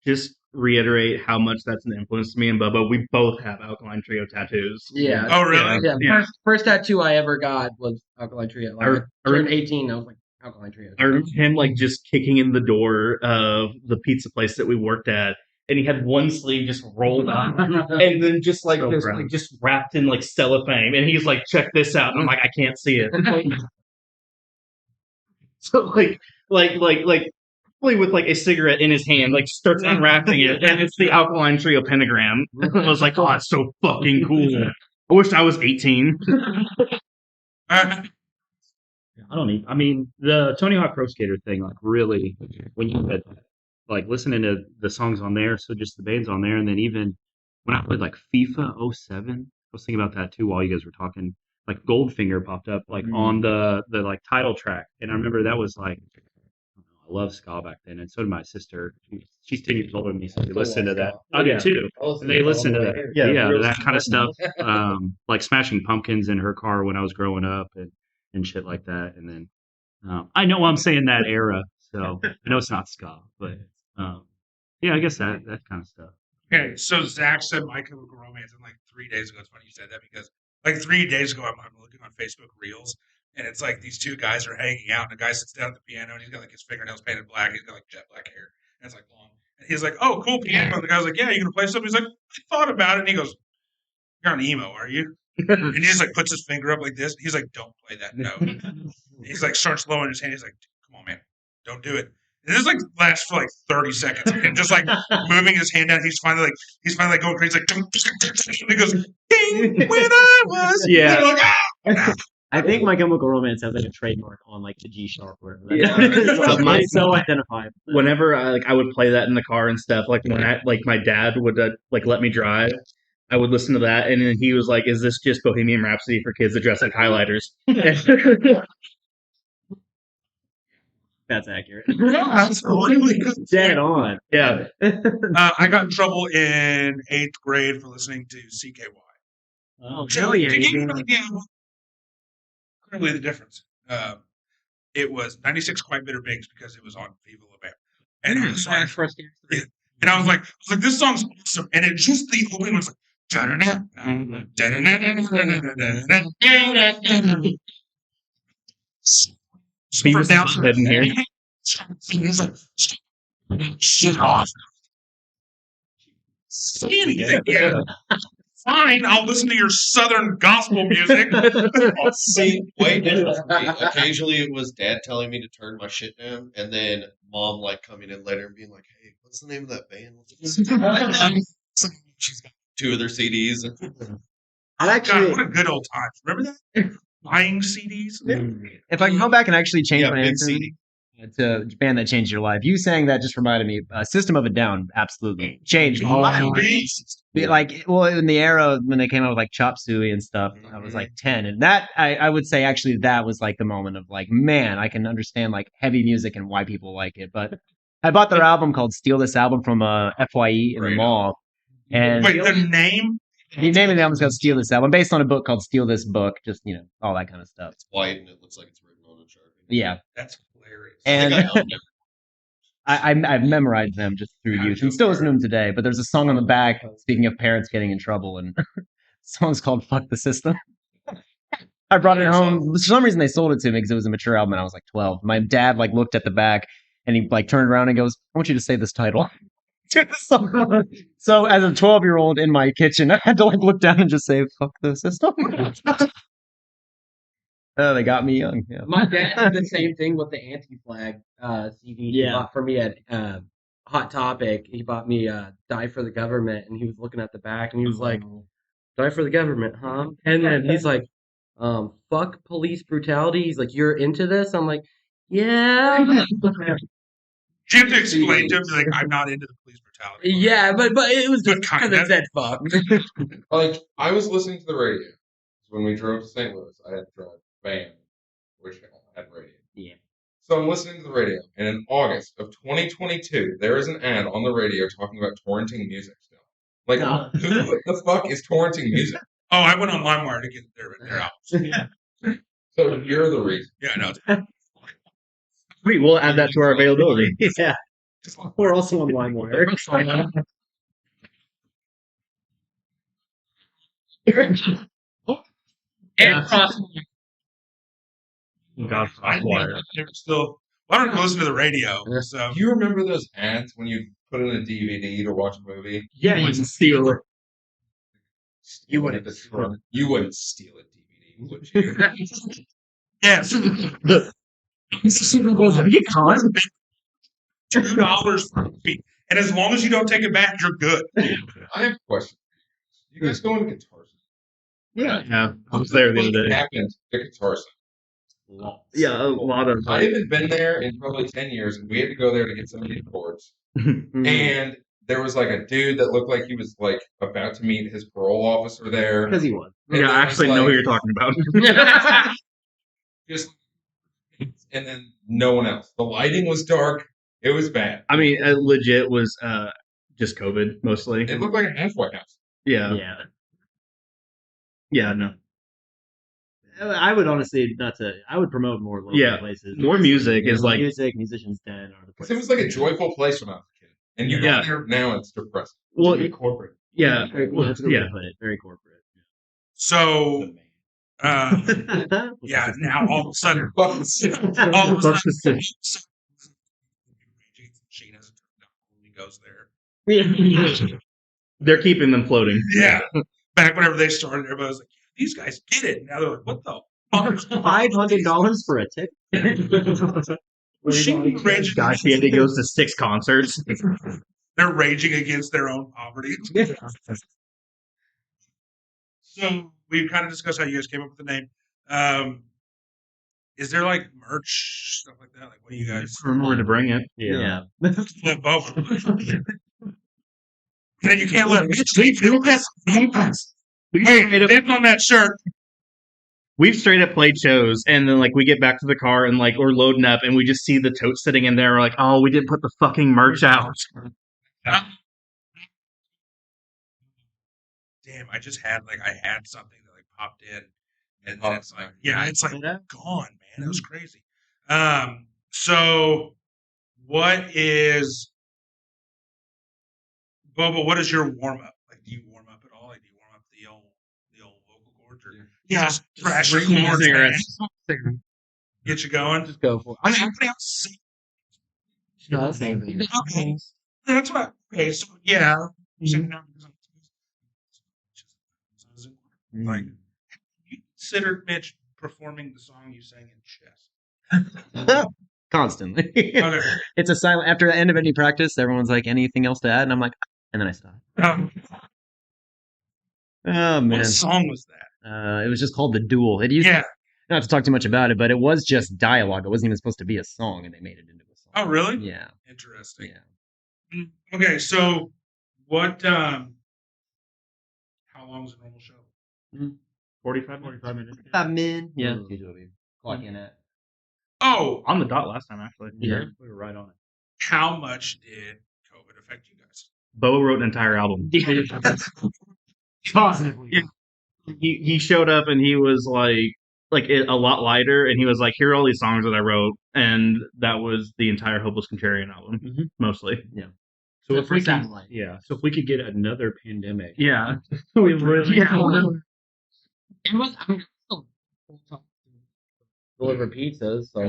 just reiterate how much that's an influence to me and Bubba. We both have Alkaline Trio tattoos.
yeah.
Oh, really?
Yeah. First tattoo I ever got was Alkaline Trio. Like, I turned 18, I was like, Alkaline Trio.
I remember him like just kicking in the door of the pizza place that we worked at, and he had one sleeve just rolled up, and then just like
So
this,
proud.
like just wrapped in like cellophane, and he's like, "Check this out," and I'm like, "I can't see it." So like probably with like a cigarette in his hand, like starts unwrapping it, and it's the Alkaline Trio pentagram. I was like, "Oh, it's so fucking cool." I wish I was 18.
I don't need. I mean, the Tony Hawk Pro Skater thing, like, really, when you had, like, listening to the songs on there, so just the bands on there, and then even when I played, like, FIFA '07, I was thinking about that too while you guys were talking. Like, Goldfinger popped up, like, on the like, title track, and I remember that was, like, I love ska back then, and so did my sister. She's 10 years older than me, so they listened to that. I do too. And they listened to that. Yeah, to that kind of stuff. Like Smashing Pumpkins in her car when I was growing up and shit like that. And then I know I'm saying that era, so I know it's not ska, but yeah, I guess that kind of stuff.
Okay, so Zach said My Chemical Romance, and like 3 days ago, it's funny you said that because like 3 days ago, I'm looking on Facebook Reels, and it's like these two guys are hanging out, and a guy sits down at the piano, and he's got like his fingernails painted black, he's got like jet black hair, and it's like long. And he's like, "Oh, cool piano." And the guy's like, "Yeah, you gonna play something?" He's like, "I thought about it," and he goes, "You're on emo, are you?" And he just like puts his finger up like this. He's like, "Don't play that note." He's like starts lowering his hand. He's like, "Come on, man, don't do it." And this like lasts for like 30 seconds, and just like moving his hand down. He's finally like going crazy. Like, and he goes, "Ding!" When I was,
Yeah.
And I'm like, "Ah!"
I think My Chemical Romance has like a trademark on like the G sharp word.
Yeah.
It's so identifiable.
Whenever I would play that in the car and stuff, like when my dad would like let me drive, I would listen to that, and then he was like, "Is this just Bohemian Rhapsody for kids that dress like highlighters?"
That's accurate.
Absolutely.
Dead on.
Yeah.
I got in trouble in 8th grade for listening to CKY.
Oh,
To give you an idea of clearly the difference. It was 96 Quite Bitter Bigs because it was on Viva La Bam. And I was like,
First game.
yeah. And I was like, this song's awesome. And it just the opening was like,
He
from
was
down
hidden here.
He's like, shit off. Say anything. Yeah. Fine, I'll listen to your southern gospel music.
See, way different for me. Occasionally, it was Dad telling me to turn my shit down, and then Mom like coming in later and being like, "Hey, what's the name of that band?" She's got 2 of their CDs.
God, what a good old time. Remember that? Buying CDs?
If I can go back and actually change
Yeah,
my
big
answer
CD.
to a band that changed your life, you saying that just reminded me. System of a Down absolutely changed my life. Like, well, in the era when they came out with like Chop Suey and stuff, I was like 10, and that I would say actually that was like the moment of like, man, I can understand like heavy music and why people like it. But I bought their album called "Steal This Album" from FYE in the
Great
mall, and
Wait, the name?
the name of the album is called "Steal This Album," based on a book called "Steal This Book," just all that kind of stuff.
It's white and it looks like it's written on a Sharpie.
Yeah,
That's hilarious.
and
I think I own it.
I've memorized them just through youth and still listen to them today. But there's a song on the back, speaking of parents getting in trouble, and the song's called "Fuck the System." I brought it home. For some reason, they sold it to me because it was a mature album, and I was like 12. My dad like looked at the back, and he like turned around and goes, "I want you to say this title." To the song. So as a 12-year-old in my kitchen, I had to like look down and just say, "Fuck the system." Oh, they got me young. Yeah.
My dad did the same thing with the Anti-Flag CD he
Yeah.
bought for me at Hot Topic. He bought me Die for the Government, and he was looking at the back, and he was like, "Die for the government, huh?" And then he's like, "Fuck police brutality." He's like, "You're into this?" I'm like, "Yeah."
You have to explain to him, like, I'm not into the police brutality.
Yeah, but it was just
But
kind
kinda.
of said fuck.
Like, I was listening to the radio. When we drove to St. Louis, I had to drive a van, which had radio.
Yeah.
So I'm listening to the radio, and in August of 2022, there is an ad on the radio talking about torrenting music still. Like,
No.
who the fuck is torrenting music?
Oh, I went on LimeWire to get their albums.
So you're the reason.
Yeah, I know.
Sweet, we'll add that to our availability.
Yeah. We're also on LimeWire. And cross.
God,
I
Crosswire.
still. Well, I don't listen to the radio, so.
Do you remember those ads when you put in a DVD to watch a movie?
Yeah, you can steal it.
You wouldn't steal a DVD, would you?
Yes. $2 for a fee. And as long as you don't take it back, you're good.
I have a question. You guys go into Guitar Center?
Yeah, I was there the other
What
day.
happened to Guitar Center?
Yeah, a lot of.
I haven't been there in probably 10 years, and we had to go there to get some of these chords. And there was like a dude that looked like he was like about to meet his parole officer there.
Because he was.
And
Yeah,
then
I
it was
actually know who you're talking about.
just, and then no one else. The lighting was dark. It was bad.
I mean, it legit was just COVID mostly.
It looked like a halfway house.
Yeah,
Yeah.
yeah, no,
I would honestly I would promote more local
Yeah,
places.
more music is like
music, Musicians Den are the
Because
places.
it was like a joyful place when I was a kid. And you
Yeah.
go there now, it's depressing.
well,
Very corporate.
yeah,
That's a good way
yeah.
to put it. Very corporate.
So, yeah, now all of a sudden, all of a sudden, he goes there.
They're keeping them floating.
Yeah. Back whenever they started, everybody was like, these guys get it. Now they're like, what the fuck?
$500 for a ticket.
Gosh, he goes to 6 concerts.
They're raging against their own poverty. So we've kind of discussed how you guys came up with the name. Is there like merch stuff like that? Like, what do you guys?
Remember to bring it.
Yeah.
Flip over. Then you can't let me sleep. Hey, dip on that shirt.
We've straight up played shows, and then like we get back to the car and like we're loading up, and we just see the tote sitting in there. We're like, oh, we didn't put the fucking merch out.
Damn, I had something that like popped in, and then it's like, yeah, it's like gone, man. It was crazy. So what is Bobo? What is your warm up? Like, do you warm up at all? Like, do you warm up the old vocal cords, or just thrash your chords, man? Get you going.
Just go for it.
Does anybody else sing? Okay, that's what. Okay, so yeah, singing out because I'm like, you considered Mitch performing the song you sang in chess?
Constantly.
Okay.
It's a silent after the end of any practice, everyone's like, anything else to add? And I'm like, and then I stop. Oh man.
What song was that?
It was just called The Duel. It used to, not to talk too much about it, but it was just dialogue. It wasn't even supposed to be a song, and they made it into a song.
Oh, really?
Yeah.
Interesting.
Yeah.
Okay, so what? How long is a normal show?
45 minutes.
Yeah.
Mm.
Usually clock in at.
Oh,
On the dot last time, actually.
Yeah.
We were right on it.
how much did COVID affect you guys?
Bo wrote an entire album.
Positively.
He showed up and he was like a lot lighter, and he was like, "Here are all these songs that I wrote," and that was the entire Hopeless Contrarian album, mostly.
Yeah.
So
The
if we
first
could,
satellite.
yeah. So if we could get another pandemic,
Yeah, we really.
It was. I mean, deliver pizzas, so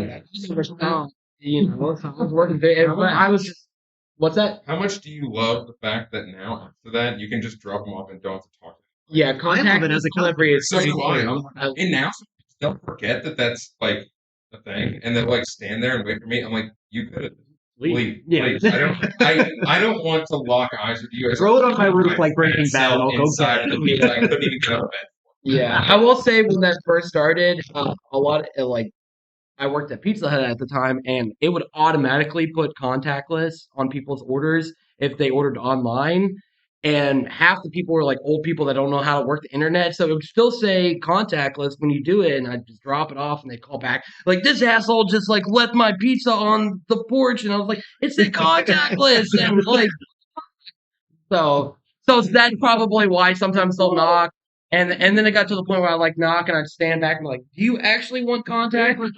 you know, so I was working. But I was just. What's that?
How much do you love the fact that now after that you can just drop them off and don't have to talk to them?
Yeah, contact
it as a
delivery is
So
so
do I.
cool.
And now some people don't forget that that's like a thing, and they like stand there and wait for me. I'm like, you could leave.
Yeah.
Please. I don't want to lock eyes with you.
Throw it on my roof like Breaking Bad. I'll go
inside
get
of
it.
the pizza. I couldn't even get out of bed.
Yeah, I will say when that first started, a lot of like I worked at Pizza Hut at the time, and it would automatically put contactless on people's orders if they ordered online. And half the people were like old people that don't know how to work the internet, so it would still say contactless when you do it, and I'd just drop it off, and they call back like this asshole just like left my pizza on the porch, and I was like, it said contactless, and like so that's probably why sometimes they'll knock. And then it got to the point where I like knock and I'd stand back and be like, do you actually want contact? Like,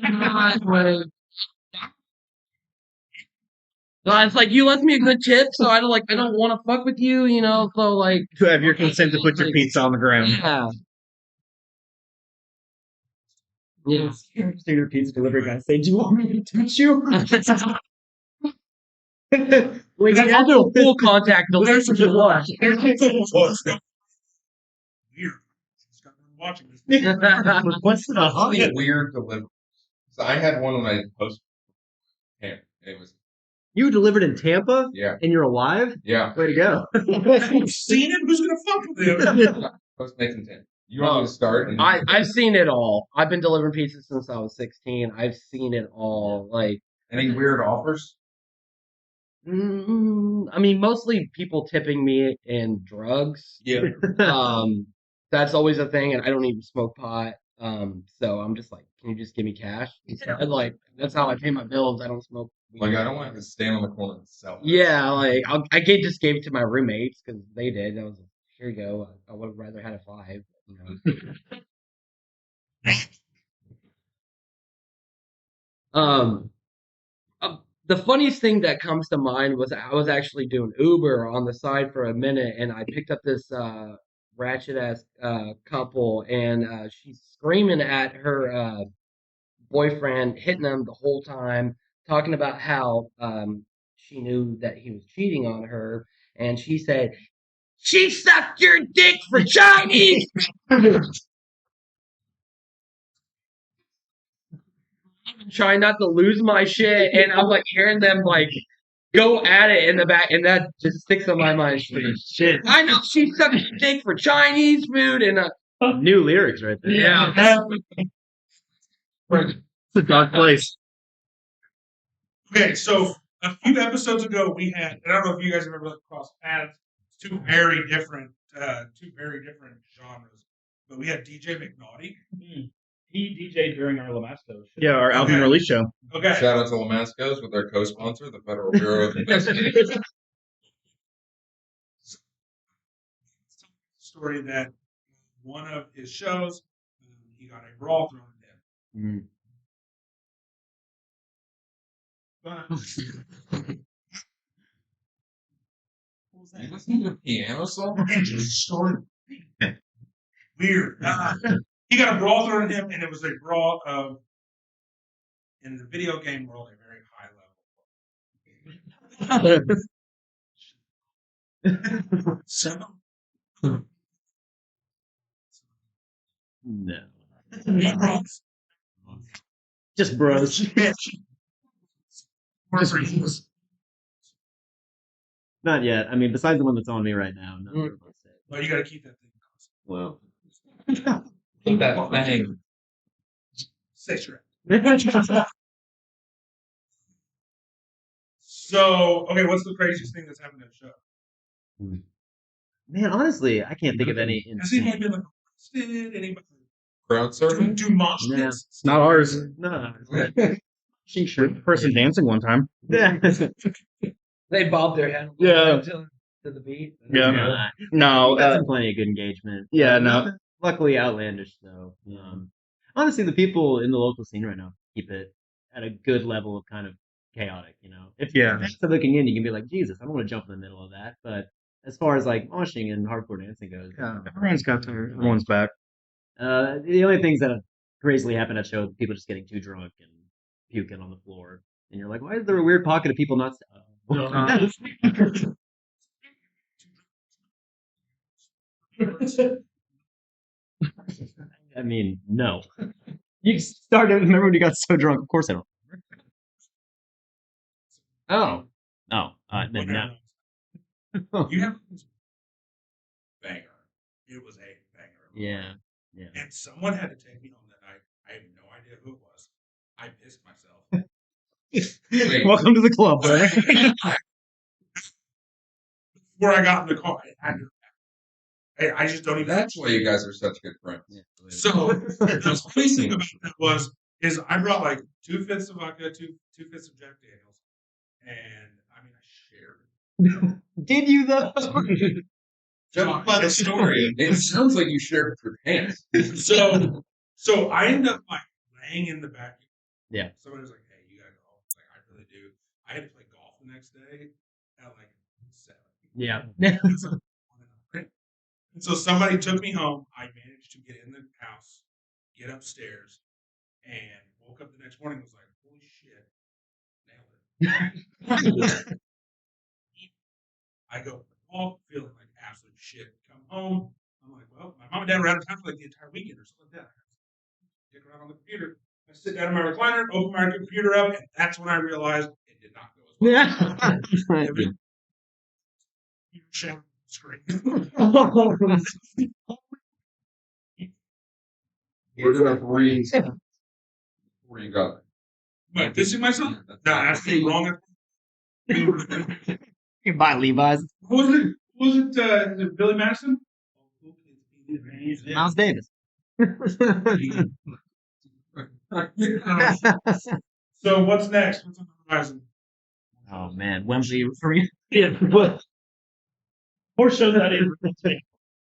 no, it's like you left me a good tip, so I don't want to fuck with you, you know. So like,
To have your consent to put your pizza on the ground.
yeah, yeah.
So your pizza delivery guy say, "Do you want me to touch you?"
Like, I'll do a full contact delivery if you want.
Weird. Just got done watching this.
What's the
Weird delivery. So I had one when I posted. Yeah, it was.
You delivered in Tampa,
Yeah,
and you're alive?
yeah.
Way to go!
You've seen him? Who's gonna fuck with him?
Postmates 10. You want me to start? And
I've seen it all. I've been delivering pizza since I was 16. I've seen it all. Like,
any weird offers?
I mean, mostly people tipping me in drugs.
Yeah.
That's always a thing, and I don't even smoke pot. So I'm just like, can you just give me cash? And like, that's how I pay my bills. I don't smoke. weed.
Like I don't want to stand on the corner and sell.
Yeah, like just gave it to my roommates because they did. I was like, here you go. I would have rather had a 5. You know. The funniest thing that comes to mind was I was actually doing Uber on the side for a minute, and I picked up this ratchet ass couple, and she's screaming at her boyfriend, hitting him the whole time, talking about how she knew that he was cheating on her, and she said, "She sucked your dick for Chinese." Trying not to lose my shit, and I'm like hearing them like go at it in the back, and that just sticks on my mind. Shit, I know she sucked your dick for Chinese food, and
New lyrics right there.
yeah.
It's a dark place.
Okay, so a few episodes ago we had, and I don't know if you guys have ever crossed paths, two very different genres. But we had DJ McNaughty.
He DJ'd during our Lamasco show.
Yeah, our album
Okay.
release show.
Okay.
Shout out to Lamasco's with their co-sponsor, the Federal Bureau of Investigation.
Story that one of his shows, he got a brawl thrown at him.
You listening to a piano song?
And just started weird. He got a brawl thrown at him, and it was a brawl of, in the video game world, a very high level. So,
No.
brawls.
Just bros. Not yet. I mean, besides the one that's on me right now. No.
Well, you got to keep that thing.
Well.
Keep that thing.
Six rep. So, okay, what's the craziest thing that's happened at a show?
Man, honestly, I can't think of any.
Has anybody been like arrested? Anybody
Crowd surfing?
do mosh
Nah.
pits?
It's not ours.
No.
Person dancing one time.
Yeah.
They bob their head.
Yeah.
To the beat.
Yeah. No.
Got some plenty of good engagement.
Yeah, no.
Nothing luckily outlandish though. Honestly, the people in the local scene right now keep it at a good level of kind of chaotic. If
Yeah.
you're looking in, you can be like, Jesus, I don't want to jump in the middle of that. But as far as like moshing and hardcore dancing goes,
Everyone's got everyone's back.
the only things that have crazily happened at shows, people just getting too drunk and puking on the floor, and you're like, why is there a weird pocket of people not? I mean, no. You started. Remember when you got so drunk? Of course I don't.
Oh.
Oh, then no.
You have banger. It was a banger.
Yeah.
And someone had to take me home that night. I have no idea who it was. I pissed myself.
Wait.
Welcome to the club, brother.
Before I got in the car, I just don't even.
That's why you guys are such good friends.
So the funny thing about that is I brought like 2/5 of vodka, 2/5 of Jack Daniels, and I mean I shared.
Did you though?
Judging by the story,
It sounds like you shared with your pants.
So I ended up like laying in the back.
Yeah.
Somebody was like, "Hey, you gotta go." I was like, "I really do." I had to play golf the next day at like 7.
Yeah.
And so somebody took me home. I managed to get in the house, get upstairs, and woke up the next morning and was like, holy shit, nailed it. I go home feeling like absolute shit. Come home. I'm like, well, my mom and dad were out of town for like the entire weekend or something like that. I dick around on the computer. I sit down in my recliner, open my computer up, and that's when I realized it did not go as well.
Yeah.
Shadow screen.
We're gonna breathe before you got it.
Am I pissing myself? No, that's the wrong.
You buy Levi's.
Was it Billy Madison?
Miles Davis.
So what's next? What's on the horizon?
Oh man, Wembley for me.
Yeah. What? Horse show that is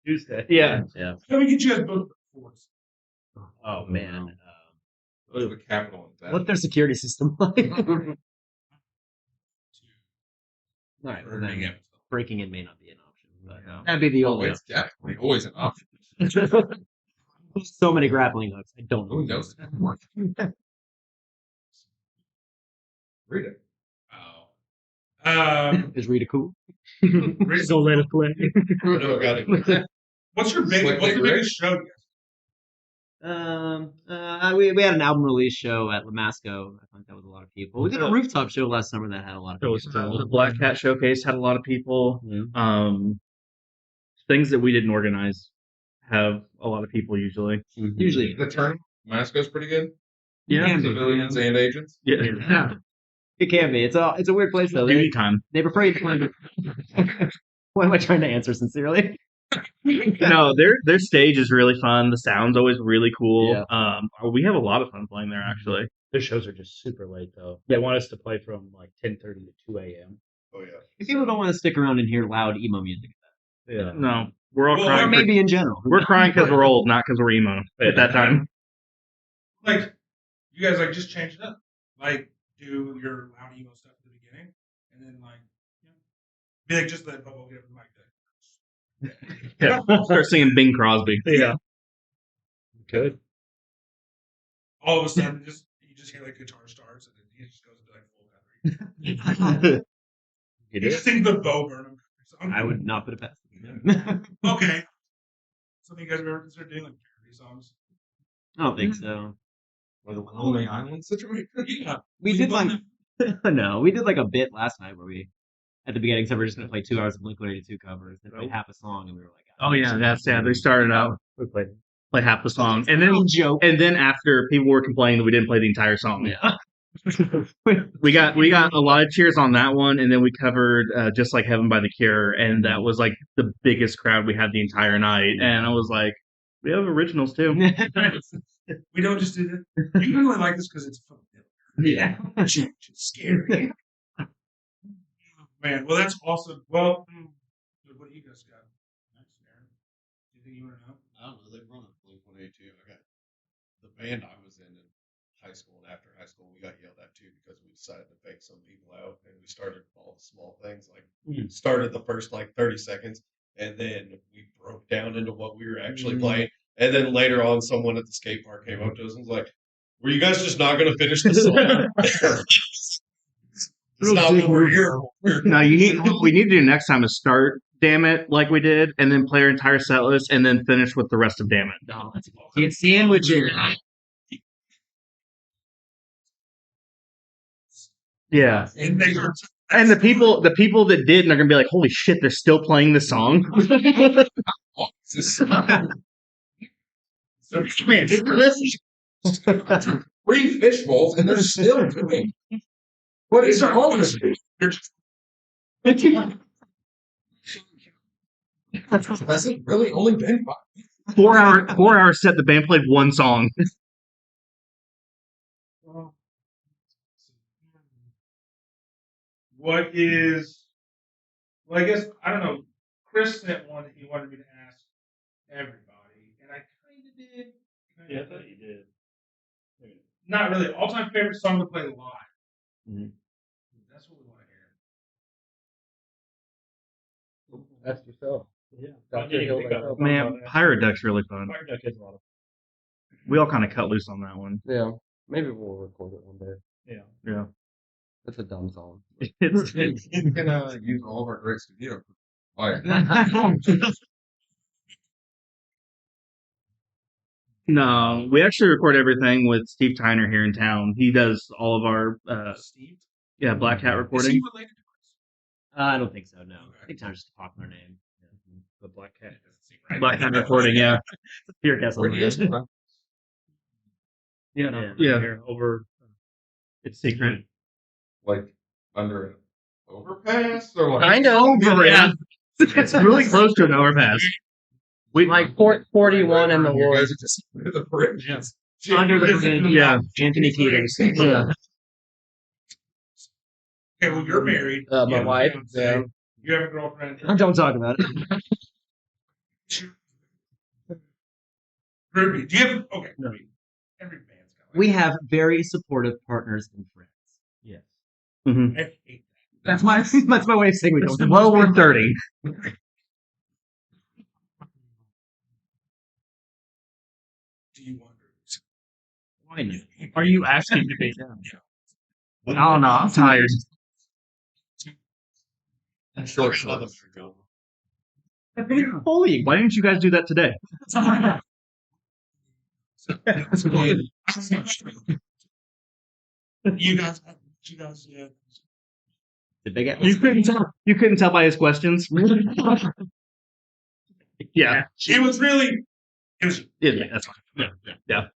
Tuesday. Yeah.
Yeah.
Let me get you guys both for us.
Oh man.
Go to the Capitol and
What's their security system like? All right. Well, then breaking in may not be an option, but that'd be the
Oh,
only.
it's definitely always an option.
So many grappling hooks. I don't know.
Who knows? Rita.
Oh.
Is Rita cool?
Just don't let it play.
no, got it.
What's the biggest show?
We had an album release show at Lamasco. I think that was a lot of people. We did a rooftop show last summer that had a lot of people.
The Black Cat Showcase had a lot of people. Things that we didn't organize have a lot of people usually.
Usually.
The turn Masco's pretty good.
Yeah.
Civilians and agents.
Yeah.
It can be. It's a weird place though.
Beauty time.
They prefer you to. What am I trying to answer sincerely?
No, their stage is really fun. The sound's always really cool.
Yeah.
We have a lot of fun playing there actually.
Their shows are just super late though. They want us to play from like 10:30 to 2 a.m.
Oh yeah.
If people don't want to stick around and hear loud emo music,
Yeah.
No, we're all
Well,
crying.
or maybe in general.
We're crying because we're old, not because we're emo at that time.
Like, you guys like just change it up. Like, do your loud emo stuff at the beginning, and then like be like just let Bobo get the mic.
Yeah. Start singing Bing Crosby.
Yeah. Good.
All of a sudden, you just hear like guitar starts, and then he just goes into like full country.
It
You
is.
sing the Bo Burnham song.
I would not put it past them.
Okay. Something you guys have ever considered doing, like parody songs?
I don't think so.
Or the Lonely Island situation.
Yeah.
We did like no, we did like a bit last night where we at the beginning said we're just gonna play 2 hours of Blink-182 covers. They played half a song and we were like,
Oh yeah, that's yeah. They started out
We played.
play half the song, and then after people were complaining that we didn't play the entire song.
Yeah.
we got a lot of cheers on that one, and then we covered "Just Like Heaven" by The Cure, and that was like the biggest crowd we had the entire night. And I was like, we have originals too.
We don't just do that. You really like this because it's fun.
Yeah.
Change is scary. Man, well, that's awesome. Well, what do you guys got next, Aaron? Anything you want to know?
I don't know. They run a Blink-182. I got the band I was in high school, and after high school, we got yelled at too because we decided to fake some people out, and we started all the small things. Like started the first like 30 seconds, and then we broke down into what we were actually playing. And then later on, someone at the skate park came up to us and was like, "Were you guys just not going to finish the song?" It's not what we're here for.
No, we need to do next time is start "Damn It" like we did, and then play our entire set list, and then finish with the rest of "Damn It."
No, it's sandwiches.
Yeah,
And they were
and the people that didn't are gonna be like, "Holy shit, they're still playing this song."
man,
3 fish bowls and they're still doing. What is our whole
Has
it really only been 5?
4-hour set. The band played one song.
What is? Well, I guess I don't know. Chris sent one that he wanted me to ask everybody, and I kind of did.
Yeah, I thought you did.
Not really. All-time favorite song to play live. That's what we want to hear.
Ask yourself. Yeah.
Man, Pirate Duck's really fun.
Pirate Duck is a lot of
We all kind of cut loose on that one.
Yeah, maybe we'll record it one day.
fun.
Yeah.
It's a dumb song.
It's
You can use all of our great studio.
No, we actually record everything with Steve Tyner here in town. He does all of our
Steve?
Black Hat
Is
recording.
he related to Chris?
I don't think so. No, I think Tyner's just a popular name.
The Black Cat.
Black Hat recording, yeah.
Pure Castle.
Where do you guys from?
Yeah, no,
Yeah.
Here, over.
It's secret.
Like under an overpass or like
Kind of.
Yeah. It's really close to an overpass.
We like 41 in the
You guys
woods.
are just under the bridge.
Under the bridge.
Yeah.
Anthony Peters.
Yeah.
Okay, well, you're married.
My
You have a
wife,
fiancé,
yeah.
You have a girlfriend.
Don't talk about it.
Ruby, do you have? Okay,
No.
every band's got.
We have very supportive partners and friends.
Yes.
Mm-hmm.
I hate
That's my way of saying we don't.
Well, we're 30.
that. Do you want Ruby's?
Why not?
Are you asking to be down? Oh no, I'm tired.
Short
shorts.
Holy, why didn't you guys do that today?
You guys, yeah.
The big
You couldn't tell by his questions. Yeah.
It was really. It was.
Yeah, that's fine. Yeah.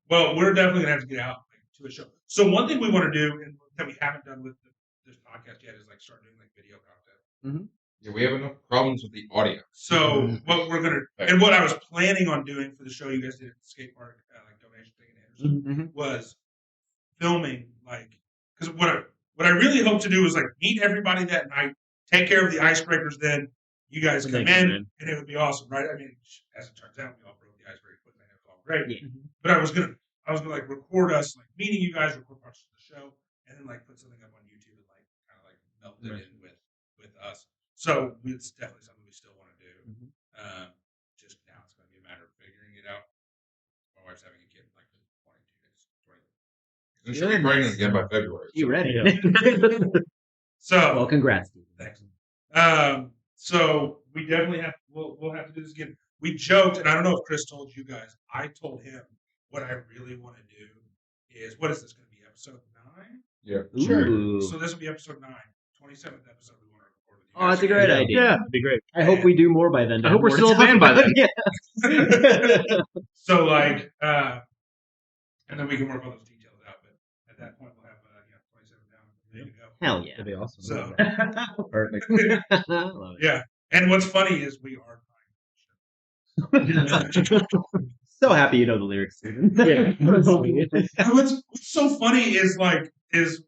Well, we're definitely gonna have to get out to a show. So one thing we want to do, and that we haven't done with this podcast yet, is like start doing like video content.
Yeah, we have enough problems with the audio.
So what we're gonna, and what I was planning on doing for the show you guys did at the skate park, like donation thing in Anderson, was filming like, because what I really hope to do is like meet everybody that night, take care of the icebreakers, then you guys come in, and it would be awesome, right? I mean, as it turns out, we all broke the icebreaker, but it was all great. But I was I was gonna like record us like meeting you guys, record parts of the show, and then like put something up on YouTube and like kind of like melt it in with us. So it's definitely something we still want to do. Just now it's gonna be a matter of figuring it out. My wife's having a kid in like 22 days. 20.
And she'll be pregnant again by February.
You ready?
So
Well, congrats.
thanks. So we definitely have we'll have to do this again. We joked, and I don't know if Chris told you guys. I told him what I really want to do is what is this going to be, episode 9?
Yeah.
Ooh.
So this will be episode 9, 27th episode. We want to record with you.
Oh, that's a great idea.
Yeah, it'd be great.
I hope we do more by then.
I hope we're still a band by then.
So like, and then we can work all those details out. But at that point, we'll have 27 down, ready to go.
Hell yeah.
That'd be awesome.
So
Perfect. Love it.
yeah, and what's funny is we are
So happy you know the lyrics, Steven.
Yeah.
And what's so funny is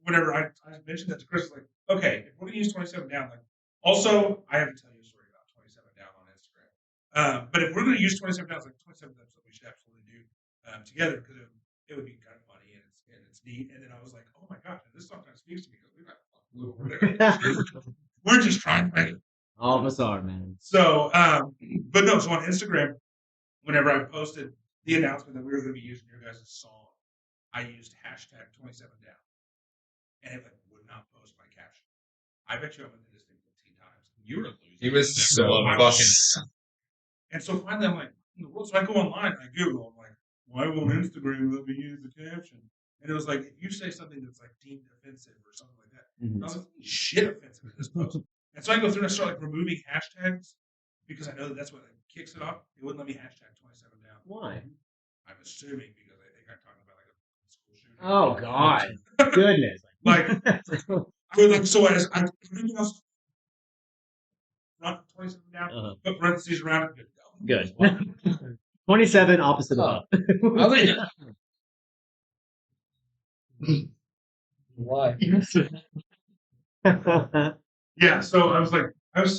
whenever I mentioned that to Chris, like, okay, if we're gonna use 27 down, like, also I have to tell you a story about 27 down on Instagram. But if we're gonna use 27 down, it's like 27 episode we should absolutely do together because it would be kind of funny and it's neat. And then I was like, oh my gosh, this song kind of speaks to me because we're not we're just trying to make it.
All of us are, man.
So, but no, so on Instagram, whenever I posted the announcement that we were going to be using your guys' song, I used hashtag 27down. And it would not post my caption. I bet you I went to this thing 15 times.
You were losing. He was so fucking.
And so finally I'm like, so I go online, I Google, I'm like, why won't Instagram let me use the caption? And it was like, if you say something that's like deemed offensive or something like that, I was like, shit offensive in this post. And so I go through and I start like removing hashtags because I know that's what kicks it off. It wouldn't let me hashtag 27 down.
Why?
I'm assuming because I think I'm talking about like a school shooting.
Oh, God. Goodness.
Like, I would like, so as I everything else, not 27 down, put parentheses around it, good to go.
Good. 27 opposite of up.
Why?
Yeah, so I was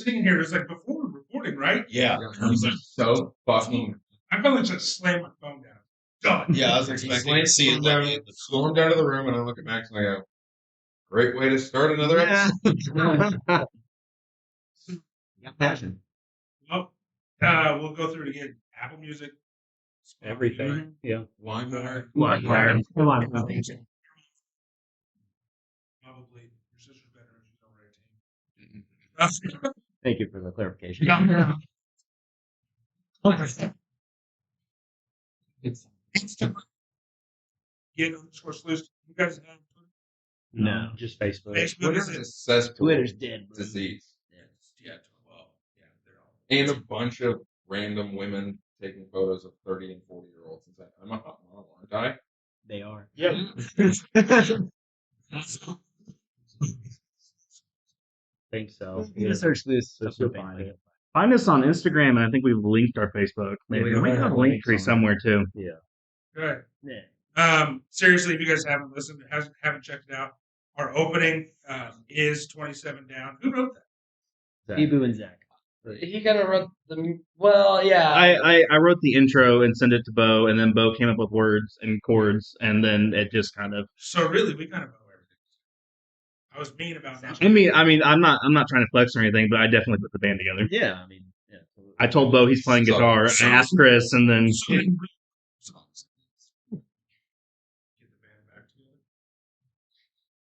sitting here, it was like before we were recording, right?
Yeah.
I was like so fucking.
I finally just slammed my phone down. Done.
Yeah, I was expecting to see it like
Stormed out of the room, and I look at Max and I go, "Great way to start another episode."
Passion.
Well, we'll go through it again. Apple Music, Spotify,
Everything. Yeah.
LimeWire.
Come on.
Probably your sister's better if she's over 18.
Thank you for the clarification.
Get underscore Sluice. You guys have
No, just Facebook.
Facebook.
What
Is
is
it?
this cesspool
Twitter's dead, bro.
disease?
Yeah, well, yeah, they're all.
And a bunch of random women taking photos of 30 and 40-year-olds and saying, "I'm a hot model, aren't I?"
They are.
Yep. Think so.
You gotta search this.
So you'll find it.
Find us on Instagram, and I think we've linked our Facebook. Maybe
Yeah,
we have a link tree somewhere too.
Yeah.
Good.
Yeah.
Seriously, if you guys haven't listened, haven't checked it out, our opening is 27 down. Who wrote that?
Ibu and Zach.
He kind of wrote the. Well, yeah.
I wrote the intro and sent it to Bo, and then Bo came up with words and chords, and then it just kind of.
So really, we kind of know everything. I was mean about that.
I mean, I'm not trying to flex or anything, but I definitely put the band together.
Yeah, I mean, yeah. Absolutely.
I told Bo he's playing guitar. I asked Chris, and then
Get the band back together.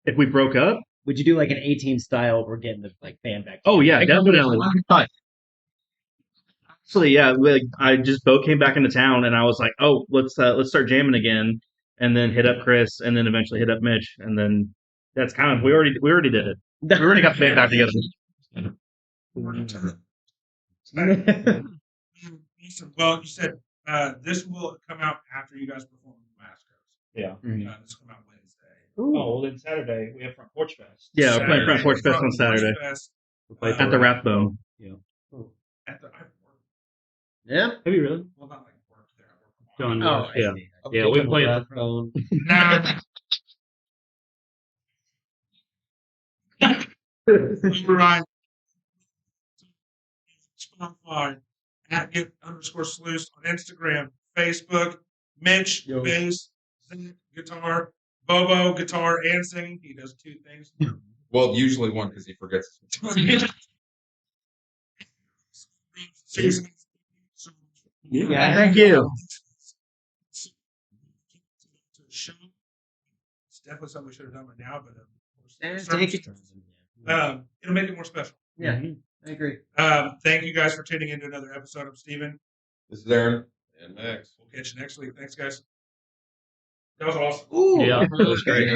if we broke up,
Would you do like an 18 style? We're getting the like band back.
oh yeah, definitely. Actually, yeah, Bo came back into town, and I was like, oh, let's start jamming again, and then hit up Chris, and then eventually hit up Mitch, and then that's kind of we already did it. We already got the band back together.
Well, you said this will come out after you guys perform in Masco's.
Yeah.
This will come out Wednesday.
Oh, well, then Saturday we have Front Porch Fest.
Yeah, we're playing Front Porch Fest on
Front
Saturday
Porch Fest,
We play
at the Rathbone.
Yeah.
I've worked.
Yeah.
Have you really?
Well, not like worked there. I worked from
Done.
Oh,
Yeah.
I see.
Yeah, we play at the
phone.
Right. Spotify at @get_Sluice on Instagram, Facebook, Mitch
Yo.
Bass Zach, guitar. Bobo, guitar and singing. He does 2 things.
Well, usually one because he forgets.
Yeah, thank you.
It's definitely something we should have done by now, but
Take it.
it'll make it more special.
Yeah, I agree.
Thank you guys for tuning into another episode of Steven.
This is Aaron.
And Max.
We'll catch you next week. Thanks, guys. That was awesome.
Ooh,
Yeah.
That was great.